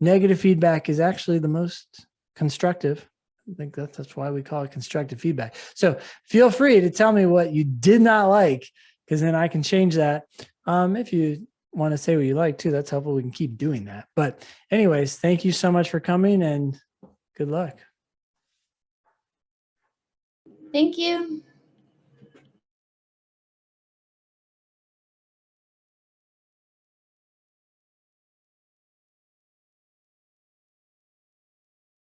Negative feedback is actually the most constructive. I think that's why we call it constructive feedback. So feel free to tell me what you did not like, because then I can change that. If you want to say what you like too, that's helpful. We can keep doing that. But anyways, thank you so much for coming and good luck. Thank you.